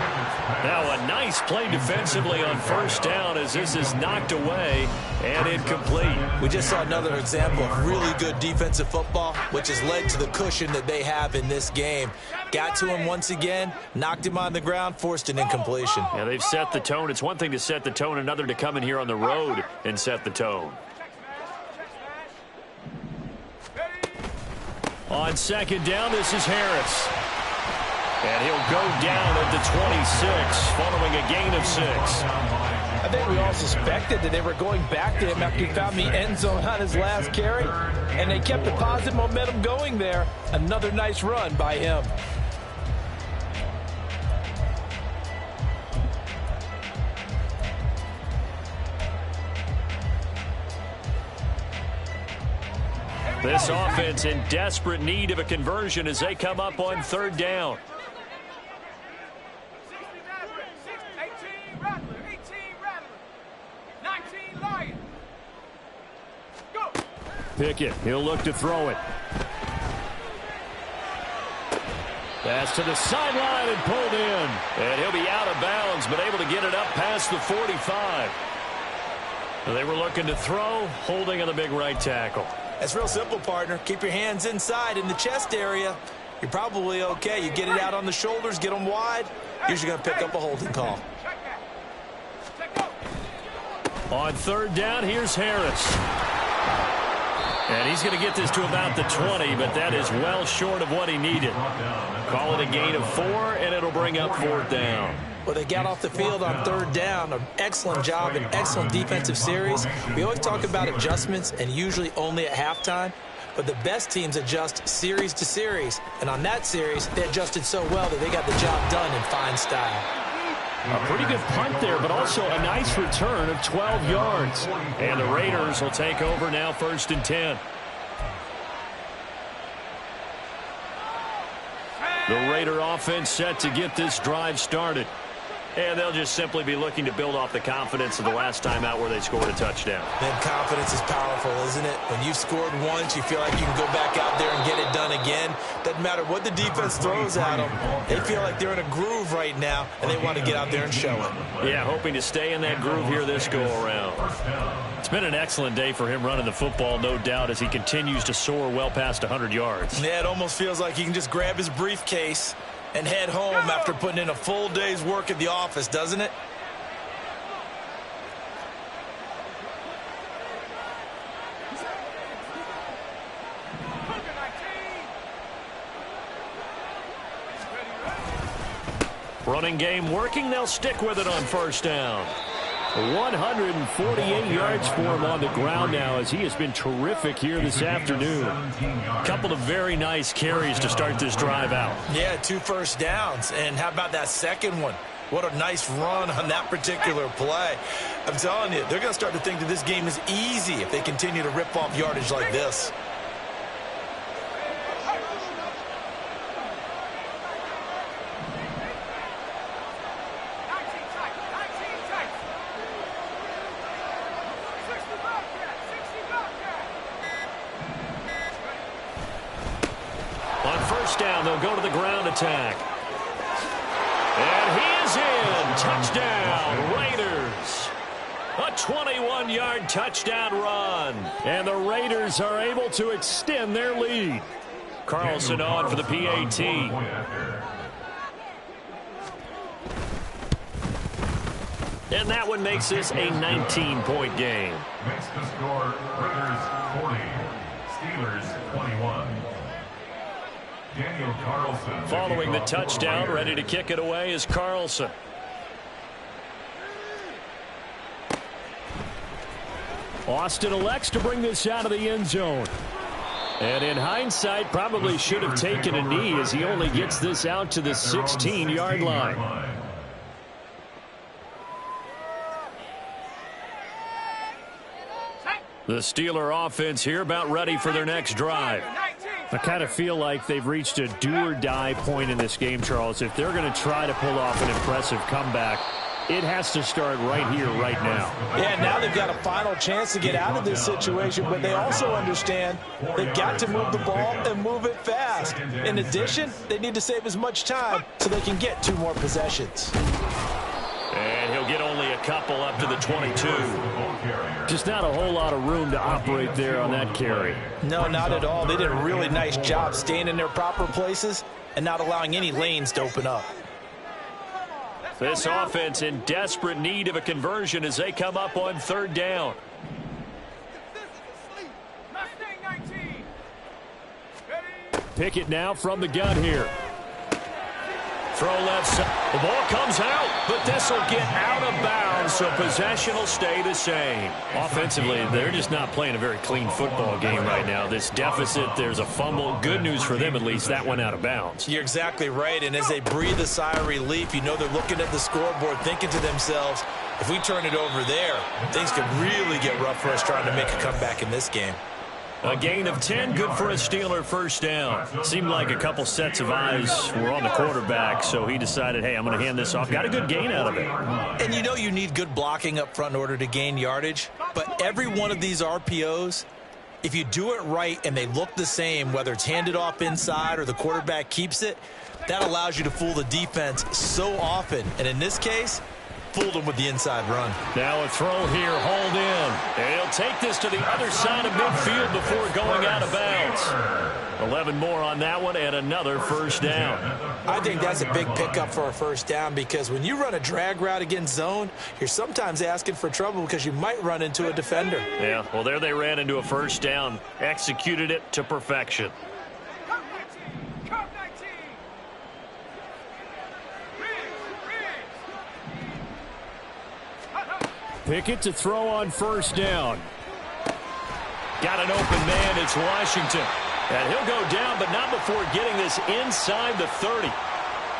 Now a nice play defensively on first down as this is knocked away and incomplete. We just saw another example of really good defensive football, which has led to the cushion that they have in this game. Got to him once again, knocked him on the ground, forced an incompletion. Yeah, they've set the tone. It's one thing to set the tone, another to come in here on the road and set the tone. On second down, this is Harris. And he'll go down at the 26 following a gain of 6. I think we all suspected that they were going back to him after he found the end zone on his last carry, and they kept the positive momentum going there. Another nice run by him. This offense in desperate need of a conversion as they come up on third down. 18 Rattler, 18 Rattler, 19 Lion. Go. Pickett, he'll look to throw it. Pass to the sideline and pulled in. And he'll be out of bounds, but able to get it up past the 45. They were looking to throw, holding on the big right tackle. That's real simple, partner. Keep your hands inside in the chest area. You're probably okay. You get it out on the shoulders, get them wide. Usually going to pick up a holding call. On third down, here's Harris. And he's going to get this to about the 20, but that is well short of what he needed. Call it a gain of 4, and it'll bring up fourth down. Well, they got off the field on third down. An excellent job, an excellent defensive series. We always talk about adjustments, and usually only at halftime. But the best teams adjust series to series. And on that series, they adjusted so well that they got the job done in fine style. A pretty good punt there, but also a nice return of 12 yards. And the Raiders will take over now, 1st and 10. The Raider offense set to get this drive started. And they'll just simply be looking to build off the confidence of the last time out where they scored a touchdown. And confidence is powerful, isn't it? When you've scored once, you feel like you can go back out there and get it done again. Doesn't matter what the defense throws at them. They feel like they're in a groove right now, and they want to get out there and show it. Yeah, hoping to stay in that groove here this go-around. It's been an excellent day for him running the football, no doubt, as he continues to soar well past 100 yards. Yeah, it almost feels like he can just grab his briefcase and head home after putting in a full day's work at the office, doesn't it? Running game working. They'll stick with it on first down. 148 yards for him on the ground now as he has been terrific here this afternoon. A couple of very nice carries to start this drive out. Yeah, 2 first downs. And how about that second one? What a nice run on that particular play. I'm telling you, they're going to start to think that this game is easy if they continue to rip off yardage like this. Down, they'll go to the ground attack. And he is in. Touchdown, Raiders. A 21-yard touchdown run. And the Raiders are able to extend their lead. Carlson on for the PAT. And that one makes this a 19-point game. Makes the score Raiders 40, Steelers 21. Daniel Carlson. Following the touchdown, ready to kick it away is Carlson. Austin elects to bring this out of the end zone. And in hindsight, probably should have taken a knee as he only gets this out to the 16-yard line. The Steeler offense here about ready for their next drive. I kind of feel like they've reached a do-or-die point in this game, Charles. If they're going to try to pull off an impressive comeback, It has to start right here, right now. Yeah, now they've got a final chance to get out of this situation, but they also understand they've got to move the ball and move it fast. In addition, they need to save as much time so they can get 2 more possessions. And he'll get only a couple up to the 22. Just not a whole lot of room to operate there on that carry. No, not at all. They did a really nice job staying in their proper places and not allowing any lanes to open up. This offense in desperate need of a conversion as they come up on 3rd down. Pickett now from the gun here. Throw left side. The ball comes out, but this will get out of bounds, so possession will stay the same. Offensively, they're just not playing a very clean football game right now. This deficit, there's a fumble. Good news for them, at least. That went out of bounds. You're exactly right, and as they breathe a sigh of relief, you know they're looking at the scoreboard thinking to themselves, if we turn it over there, things could really get rough for us trying to make a comeback in this game. A gain of 10, good for a Steeler 1st down. Seemed like a couple sets of eyes were on the quarterback, so he decided, hey, I'm going to hand this off. Got a good gain out of it. And you know you need good blocking up front in order to gain yardage, but every one of these RPOs, if you do it right and they look the same, whether it's handed off inside or the quarterback keeps it, that allows you to fool the defense so often. And in this case, fooled him with the inside run. Now a throw here, hauled in. And he'll take this to the other side of midfield before going out of bounds. 11 more on that one and another 1st down. I think that's a big pickup for a 1st down because when you run a drag route against zone, you're sometimes asking for trouble because you might run into a defender. Yeah, well, there they ran into a 1st down. Executed it to perfection. Pickett to throw on 1st down. Got an open man. It's Washington. And he'll go down, but not before getting this inside the 30.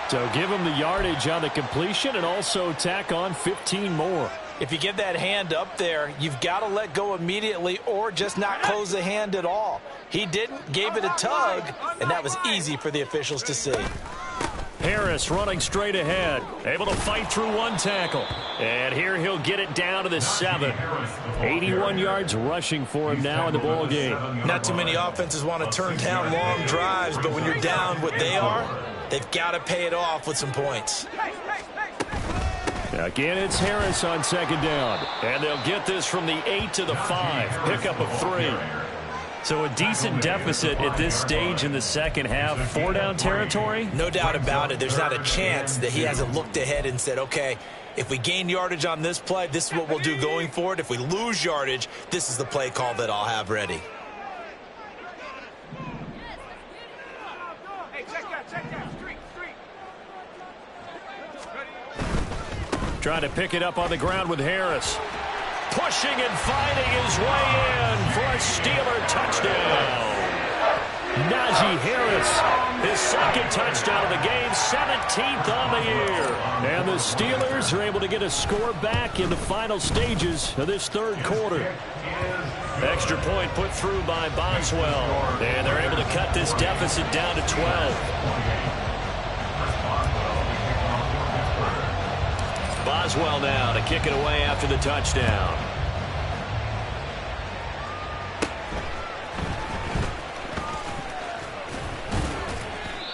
So give him the yardage on the completion and also tack on 15 more. If you get that hand up there, you've got to let go immediately or just not close the hand at all. He didn't, gave it a tug, and that was easy for the officials to see. Harris running straight ahead, able to fight through 1 tackle. And here he'll get it down to the 7. 81 yards rushing for him now in the ball game. Not too many offenses want to turn down long drives, but when you're down what they are, they've got to pay it off with some points. Again, it's Harris on 2nd down. And they'll get this from the 8 to the 5. Pickup of 3. So a decent deficit at this stage in the 2nd half. 4-down territory? No doubt about it. There's not a chance that he hasn't looked ahead and said, okay, if we gain yardage on this play, this is what we'll do going forward. If we lose yardage, this is the play call that I'll have ready. Hey, check that. Street. Trying to pick it up on the ground with Harris. Pushing and fighting his way in for a Steeler touchdown. Najee Harris, his 2nd touchdown of the game, 17th on the year. And the Steelers are able to get a score back in the final stages of this 3rd quarter. Extra point put through by Boswell. And they're able to cut this deficit down to 12. Boswell now to kick it away after the touchdown.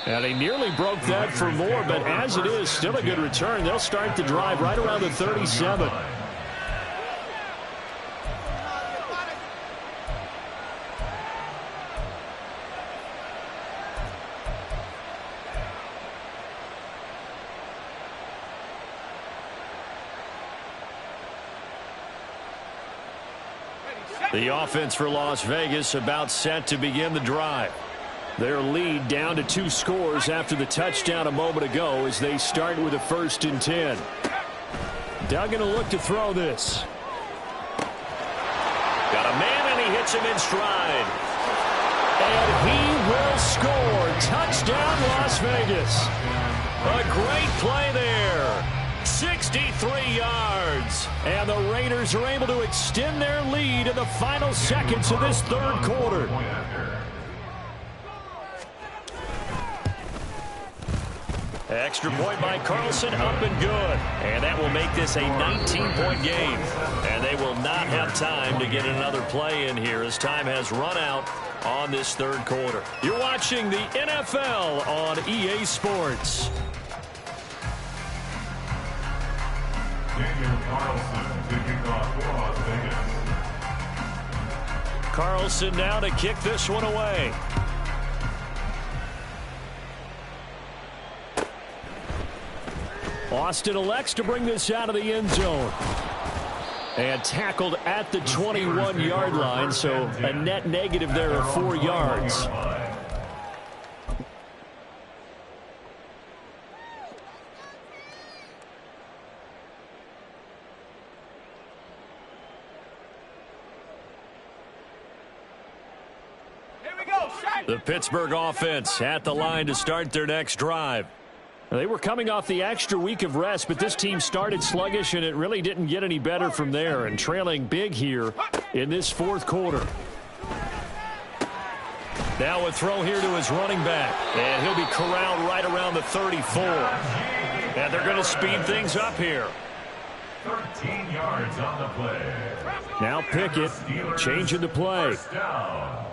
And he nearly broke that for more, but as it is, still a good return. They'll start the drive right around the 37. The offense for Las Vegas about set to begin the drive. Their lead down to 2 scores after the touchdown a moment ago as they start with a 1st and 10. Duggan will look to throw this. Got a man and he hits him in stride. And he will score. Touchdown Las Vegas. A great play there. 63 yards. And the Raiders are able to extend their lead in the final seconds of this 3rd quarter. Extra point by Carlson, up and good. And that will make this a 19-point game. And they will not have time to get another play in here as time has run out on this third quarter. You're watching the NFL on EA Sports. Daniel Carlson to kick off for Las Vegas. Carlson now to kick this one away. Austin elects to bring this out of the end zone. And tackled at the 21-yard line, so a net negative there of 4 yards. The Pittsburgh offense at the line to start their next drive. They were coming off the extra week of rest, but this team started sluggish, and it really didn't get any better from there, and trailing big here in this fourth quarter. Now a throw here to his running back, and he'll be corralled right around the 34. And they're going to speed things up here. 13 yards on the play. Now Pickett changing the play. First down.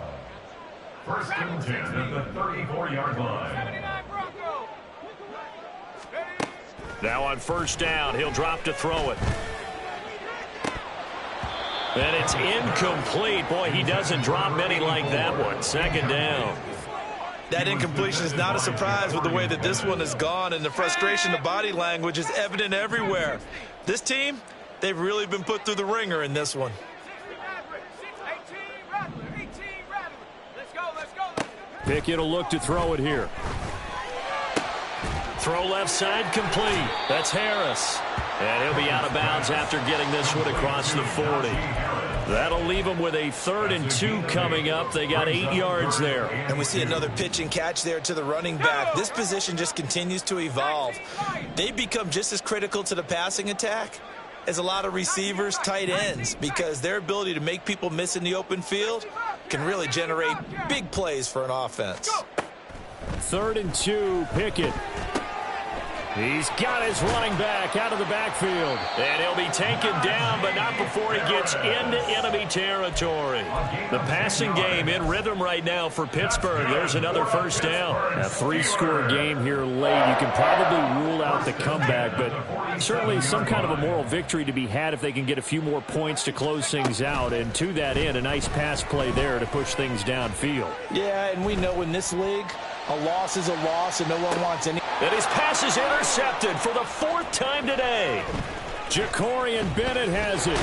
First and 10 at the 34-yard line. Now on first down, he'll drop to throw it. And it's incomplete. Boy, he doesn't drop many like that one. Second down. That incompletion is not a surprise with the way that this one has gone, and the frustration, the body language is evident everywhere. This team, they've really been put through the ringer in this one. Pickett will look to throw it here. Throw left side complete. That's Harris. And he'll be out of bounds after getting this one across the 40. That'll leave them with a 3rd and 2 coming up. They got 8 yards there. And we see another pitch and catch there to the running back. This position just continues to evolve. They've become just as critical to the passing attack as a lot of receivers, tight ends, because their ability to make people miss in the open field can really generate big plays for an offense. 3rd and 2, Pickett. He's got his running back out of the backfield. And he'll be taken down, but not before he gets into enemy territory. The passing game in rhythm right now for Pittsburgh. There's another first down. A 3-score game here late. You can probably rule out the comeback, but certainly some kind of a moral victory to be had if they can get a few more points to close things out. And to that end, a nice pass play there to push things downfield. Yeah, and we know in this league, a loss is a loss, and no one wants any. And his pass is intercepted for the 4th time today. Jacorian Bennett has it.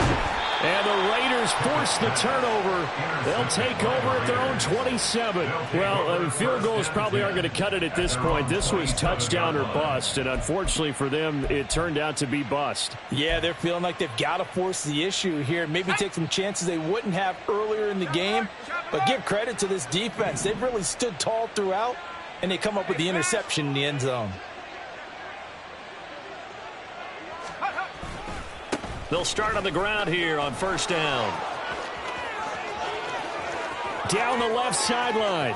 And the Raiders force the turnover. They'll take over at their own 27. Well, field goals probably aren't going to cut it at this point. This was touchdown or bust, and unfortunately for them, it turned out to be bust. Yeah, they're feeling like they've got to force the issue here. Maybe take some chances they wouldn't have earlier in the game. But give credit to this defense. They've really stood tall throughout, and they come up with the interception in the end zone. They'll start on the ground here on first down. Down the left sideline.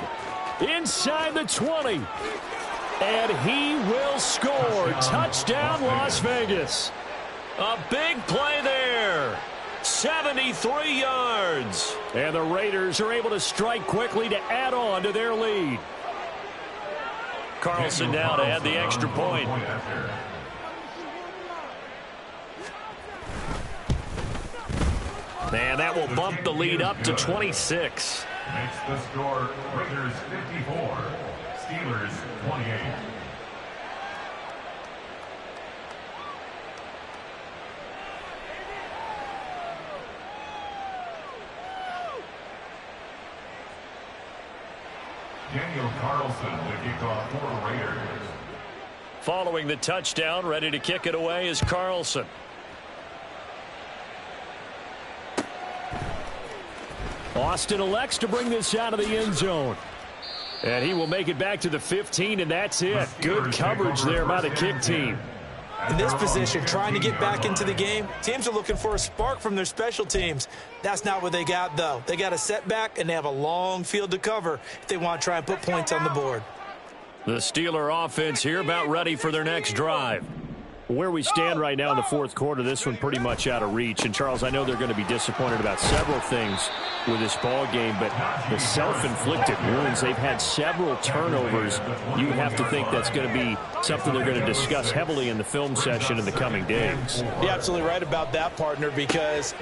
Inside the 20. And he will score. Touchdown, Las Vegas. A big play there. 73 yards. And the Raiders are able to strike quickly to add on to their lead. Carlson now to add the extra point. And that will bump the lead up to 26. Makes the score Raiders 54, Steelers 28. Daniel Carlson to kick off for Raiders. Following the touchdown, ready to kick it away is Carlson. Austin elects to bring this out of the end zone. And he will make it back to the 15, and that's it. Good coverage there by the kick team. In this position, trying to get back into the game, teams are looking for a spark from their special teams. That's not what they got, though. They got a setback, and they have a long field to cover if they want to try and put points on the board. The Steeler offense here about ready for their next drive. Where we stand right now in the fourth quarter, this one pretty much out of reach. And, Charles, I know they're going to be disappointed about several things with this ball game, but the self-inflicted wounds, they've had several turnovers. You have to think that's going to be something they're going to discuss heavily in the film session in the coming days. You're absolutely right about that, partner, because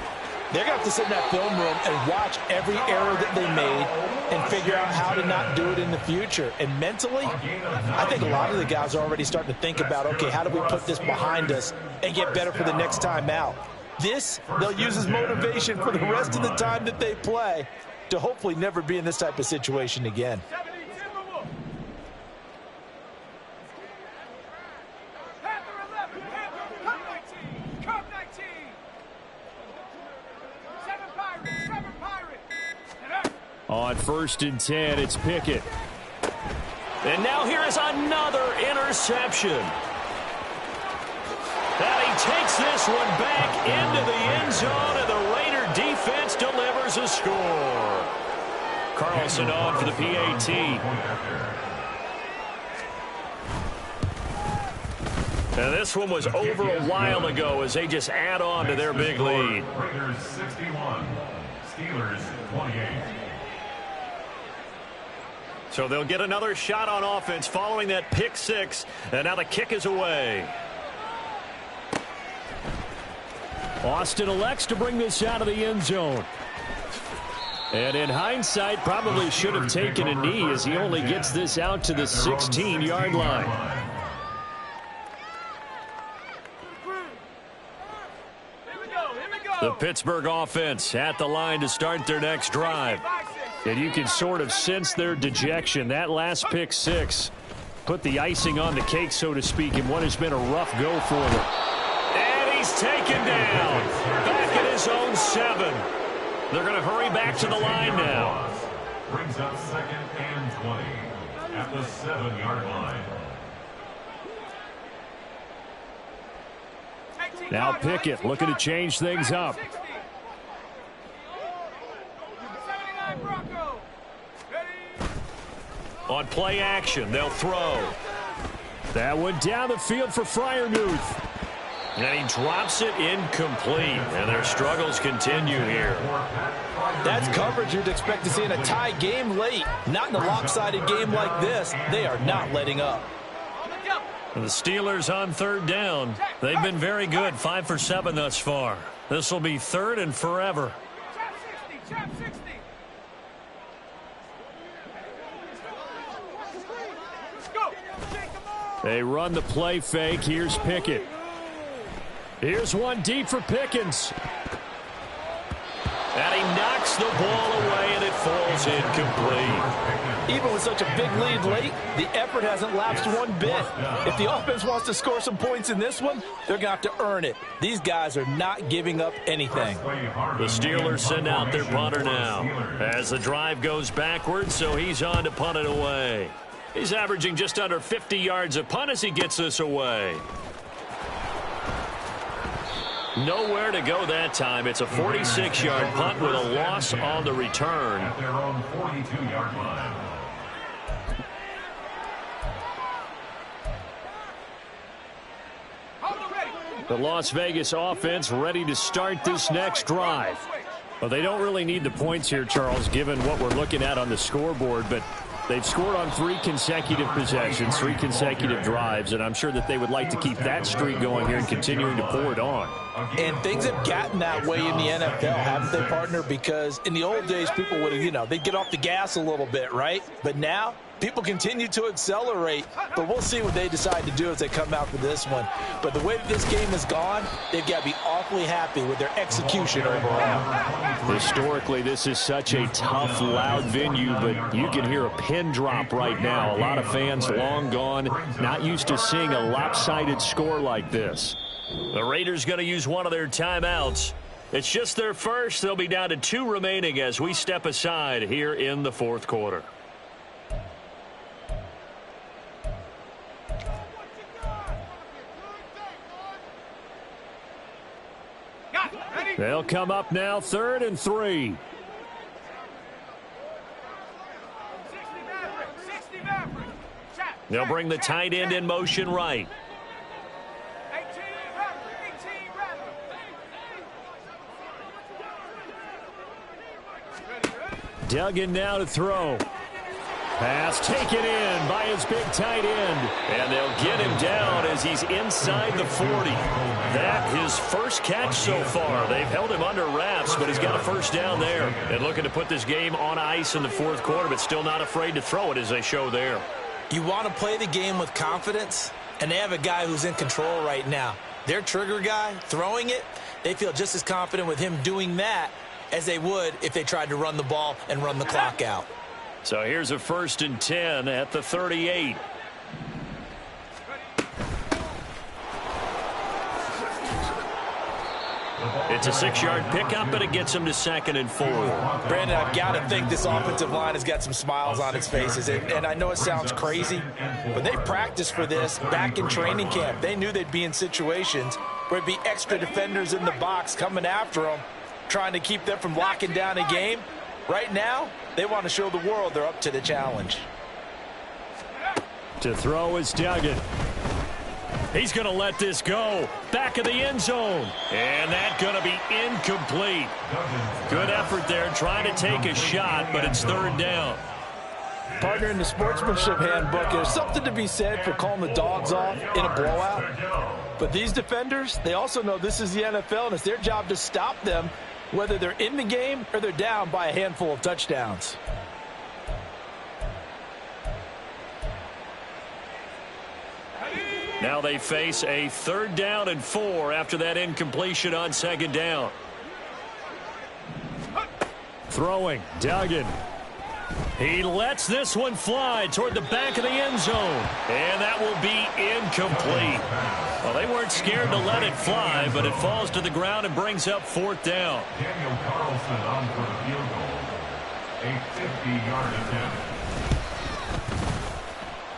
they're going to have to sit in that film room and watch every error that they made and figure out how to not do it in the future. And mentally, I think a lot of the guys are already starting to think about, okay, how do we put this behind us and get better for the next time out? This, they'll use as motivation for the rest of the time that they play to hopefully never be in this type of situation again. On 1st and 10, it's Pickett. And now here is another interception. And he takes this one back into the end zone, and the Raider defense delivers a score. Carlson on for the PAT. And this one was over a while ago as they just add on to their big lead. Raiders 61, Steelers 28. So they'll get another shot on offense following that pick six. And now the kick is away. Austin elects to bring this out of the end zone. And in hindsight, probably should have taken a knee as he only gets this out to the 16-yard line. The Pittsburgh offense at the line to start their next drive. And you can sort of sense their dejection. That last pick six put the icing on the cake, so to speak, in what has been a rough go for them. And he's taken down. Back at his own 7. They're going to hurry back to the line now. Brings up 2nd and 20 at the 7-yard line. Now Pickett looking to change things up. On play action, they'll throw. That one down the field for Freiermuth. And he drops it incomplete. And their struggles continue here. That's coverage you'd expect to see in a tie game late. Not in a lopsided game like this. They are not letting up. The Steelers on 3rd down. They've been very good, 5 for 7 thus far. This will be 3rd and forever. They run the play fake. Here's Pickett. Here's one deep for Pickens. And he knocks the ball away, and it falls incomplete. Even with such a big lead late, the effort hasn't lapsed one bit. If the offense wants to score some points in this one, they're going to have to earn it. These guys are not giving up anything. The Steelers send out their punter now as the drive goes backwards, so he's on to punt it away. He's averaging just under 50 yards a punt as he gets this away. Nowhere to go that time. It's a 46-yard punt with a loss on the return. At their own 42-yard line. The Las Vegas offense ready to start this next drive. Well, they don't really need the points here, Charles, given what we're looking at on the scoreboard, but they've scored on 3 consecutive possessions, 3 consecutive drives, and I'm sure that they would like to keep that streak going here and continuing to pour it on. And things have gotten that way in the NFL, haven't they, partner? Because in the old days, people would have, they'd get off the gas a little bit, right? But now, people continue to accelerate, but we'll see what they decide to do as they come out for this one. But the way that this game has gone, they've got to be awfully happy with their execution overall. Historically, this is such a tough, loud venue, but you can hear a pin drop right now. A lot of fans long gone, not used to seeing a lopsided score like this. The Raiders going to use one of their timeouts. It's just their first. They'll be down to 2 remaining as we step aside here in the fourth quarter. They'll come up now, 3rd and 3. They'll bring the tight end in motion right. 18 rattle. Duggan now to throw. Pass taken in by his big tight end. And they'll get him down as he's inside the 40. That his first catch so far. They've held him under wraps, but he's got a first down there. And looking to put this game on ice in the fourth quarter, but still not afraid to throw it as they show there. You want to play the game with confidence, and they have a guy who's in control right now. Their trigger guy, throwing it, they feel just as confident with him doing that as they would if they tried to run the ball and run the clock out. So here's a 1st and 10 at the 38. It's a 6-yard pickup, and it gets him to 2nd and 4. Brandon, I've got to think this offensive line has got some smiles on its faces. And I know it sounds crazy, but they practiced for this back in training camp. They knew they'd be in situations where it'd be extra defenders in the box coming after them, trying to keep them from locking down a game. Right now, they want to show the world they're up to the challenge. To throw is Duggan. He's going to let this go. Back of the end zone. And that's going to be incomplete. Good effort there trying to take a shot, but it's 3rd down. Partner, in the sportsmanship handbook, there's something to be said for calling the dogs off in a blowout. But these defenders, they also know this is the NFL, and it's their job to stop them, whether they're in the game or they're down by a handful of touchdowns. Now they face a 3rd down and 4 after that incompletion on 2nd down. Throwing, Duggan. He lets this one fly toward the back of the end zone. And that will be incomplete. Well, they weren't scared to let it fly, but it falls to the ground and brings up 4th down. Daniel Carlson on for the field goal. A 50-yard attempt.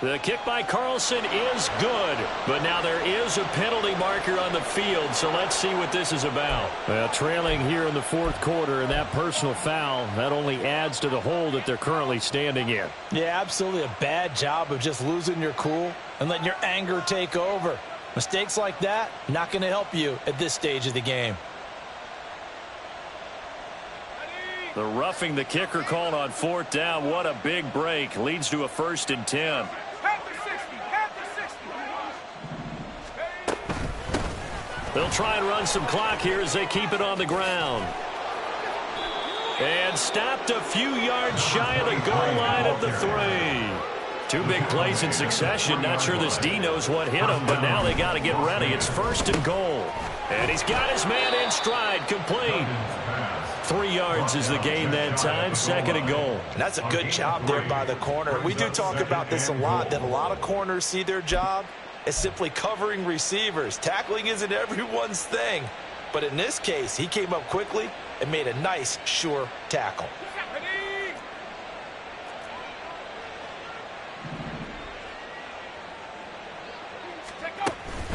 The kick by Carlson is good, but now there is a penalty marker on the field, so let's see what this is about. Well, trailing here in the fourth quarter, and that personal foul, that only adds to the hole that they're currently standing in. Yeah, absolutely a bad job of just losing your cool and letting your anger take over. Mistakes like that, not going to help you at this stage of the game. The roughing the kicker called on 4th down. What a big break. Leads to a 1st and 10. They'll try and run some clock here as they keep it on the ground. And stopped a few yards shy of the goal line at the 3. 2 big plays in succession. Not sure this D knows what hit him, but now they got to get ready. It's 1st and goal. And he's got his man in stride, complete. 3 yards is the gain that time, 2nd and goal. And that's a good job there by the corner. We do talk about this a lot, that a lot of corners see their job as simply covering receivers. Tackling isn't everyone's thing. But in this case, he came up quickly and made a nice, sure tackle.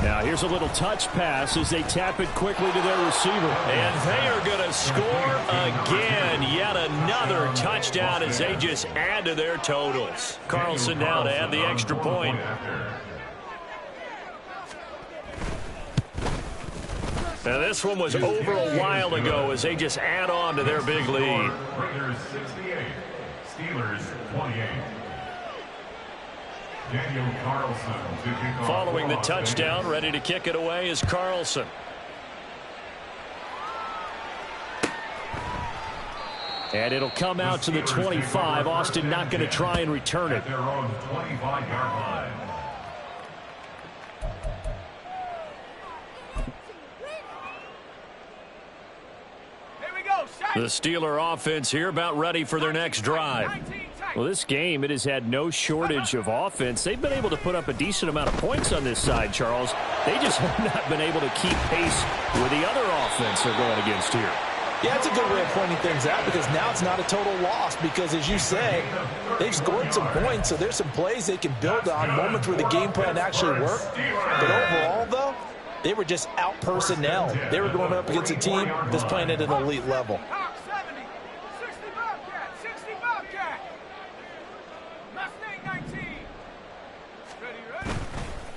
Now here's a little touch pass as they tap it quickly to their receiver. And they are going to score again. Yet another touchdown as they just add to their totals. Carlson now to add the extra point. Now this one was over a while ago as they just add on to their big lead. Raiders 68, Steelers 28. Daniel Carlson to kick off. Following the touchdown, ready to kick it away is Carlson. And it'll come out to the 25. Austin not going to try and return it. At their own 25-yard line. The Steeler offense here about ready for their next drive. Well, this game, it has had no shortage of offense. They've been able to put up a decent amount of points on this side, Charles. They just have not been able to keep pace with the other offense they're going against here. Yeah, it's a good way of pointing things out because now it's not a total loss because, as you say, they've scored some points, so there's some plays they can build on, moments where the game plan actually worked. But overall, though, they were just out-personnel. They were going up against a team that's playing at an elite level.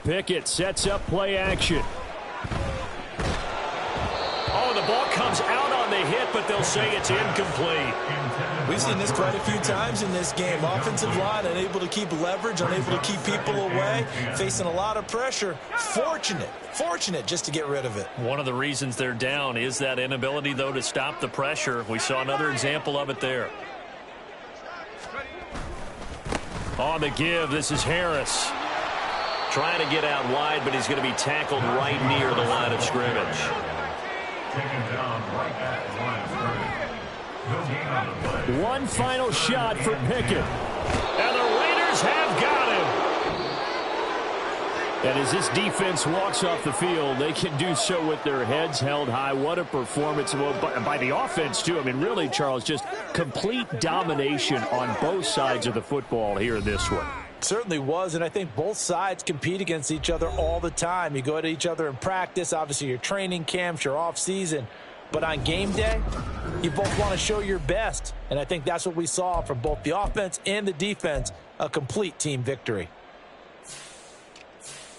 Pickett sets up play action. Oh, the ball comes out on the hit, but they'll say it's incomplete. We've seen this quite a few times in this game. Offensive line unable to keep leverage, unable to keep people away, facing a lot of pressure. Fortunate just to get rid of it. One of the reasons they're down is that inability, though, to stop the pressure. We saw another example of it there. On the give, this is Harris. Trying to get out wide, but he's going to be tackled right near the line of scrimmage. Taken down right at the line of scrimmage. No gain on the play. One final shot for Pickett. And the Raiders have got him. And as this defense walks off the field, they can do so with their heads held high. What a performance by the offense, too. I mean, really, Charles, just complete domination on both sides of the football here in this one. Certainly was, and I think both sides compete against each other all the time. You go at each other in practice, obviously your training camps, your off-season. But on game day, you both want to show your best. And I think that's what we saw from both the offense and the defense, a complete team victory.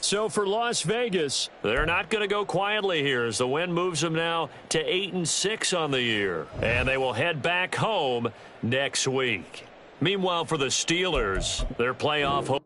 So for Las Vegas, they're not going to go quietly here as the win moves them now to 8-6 on the year. And they will head back home next week. Meanwhile, for the Steelers, their playoff hope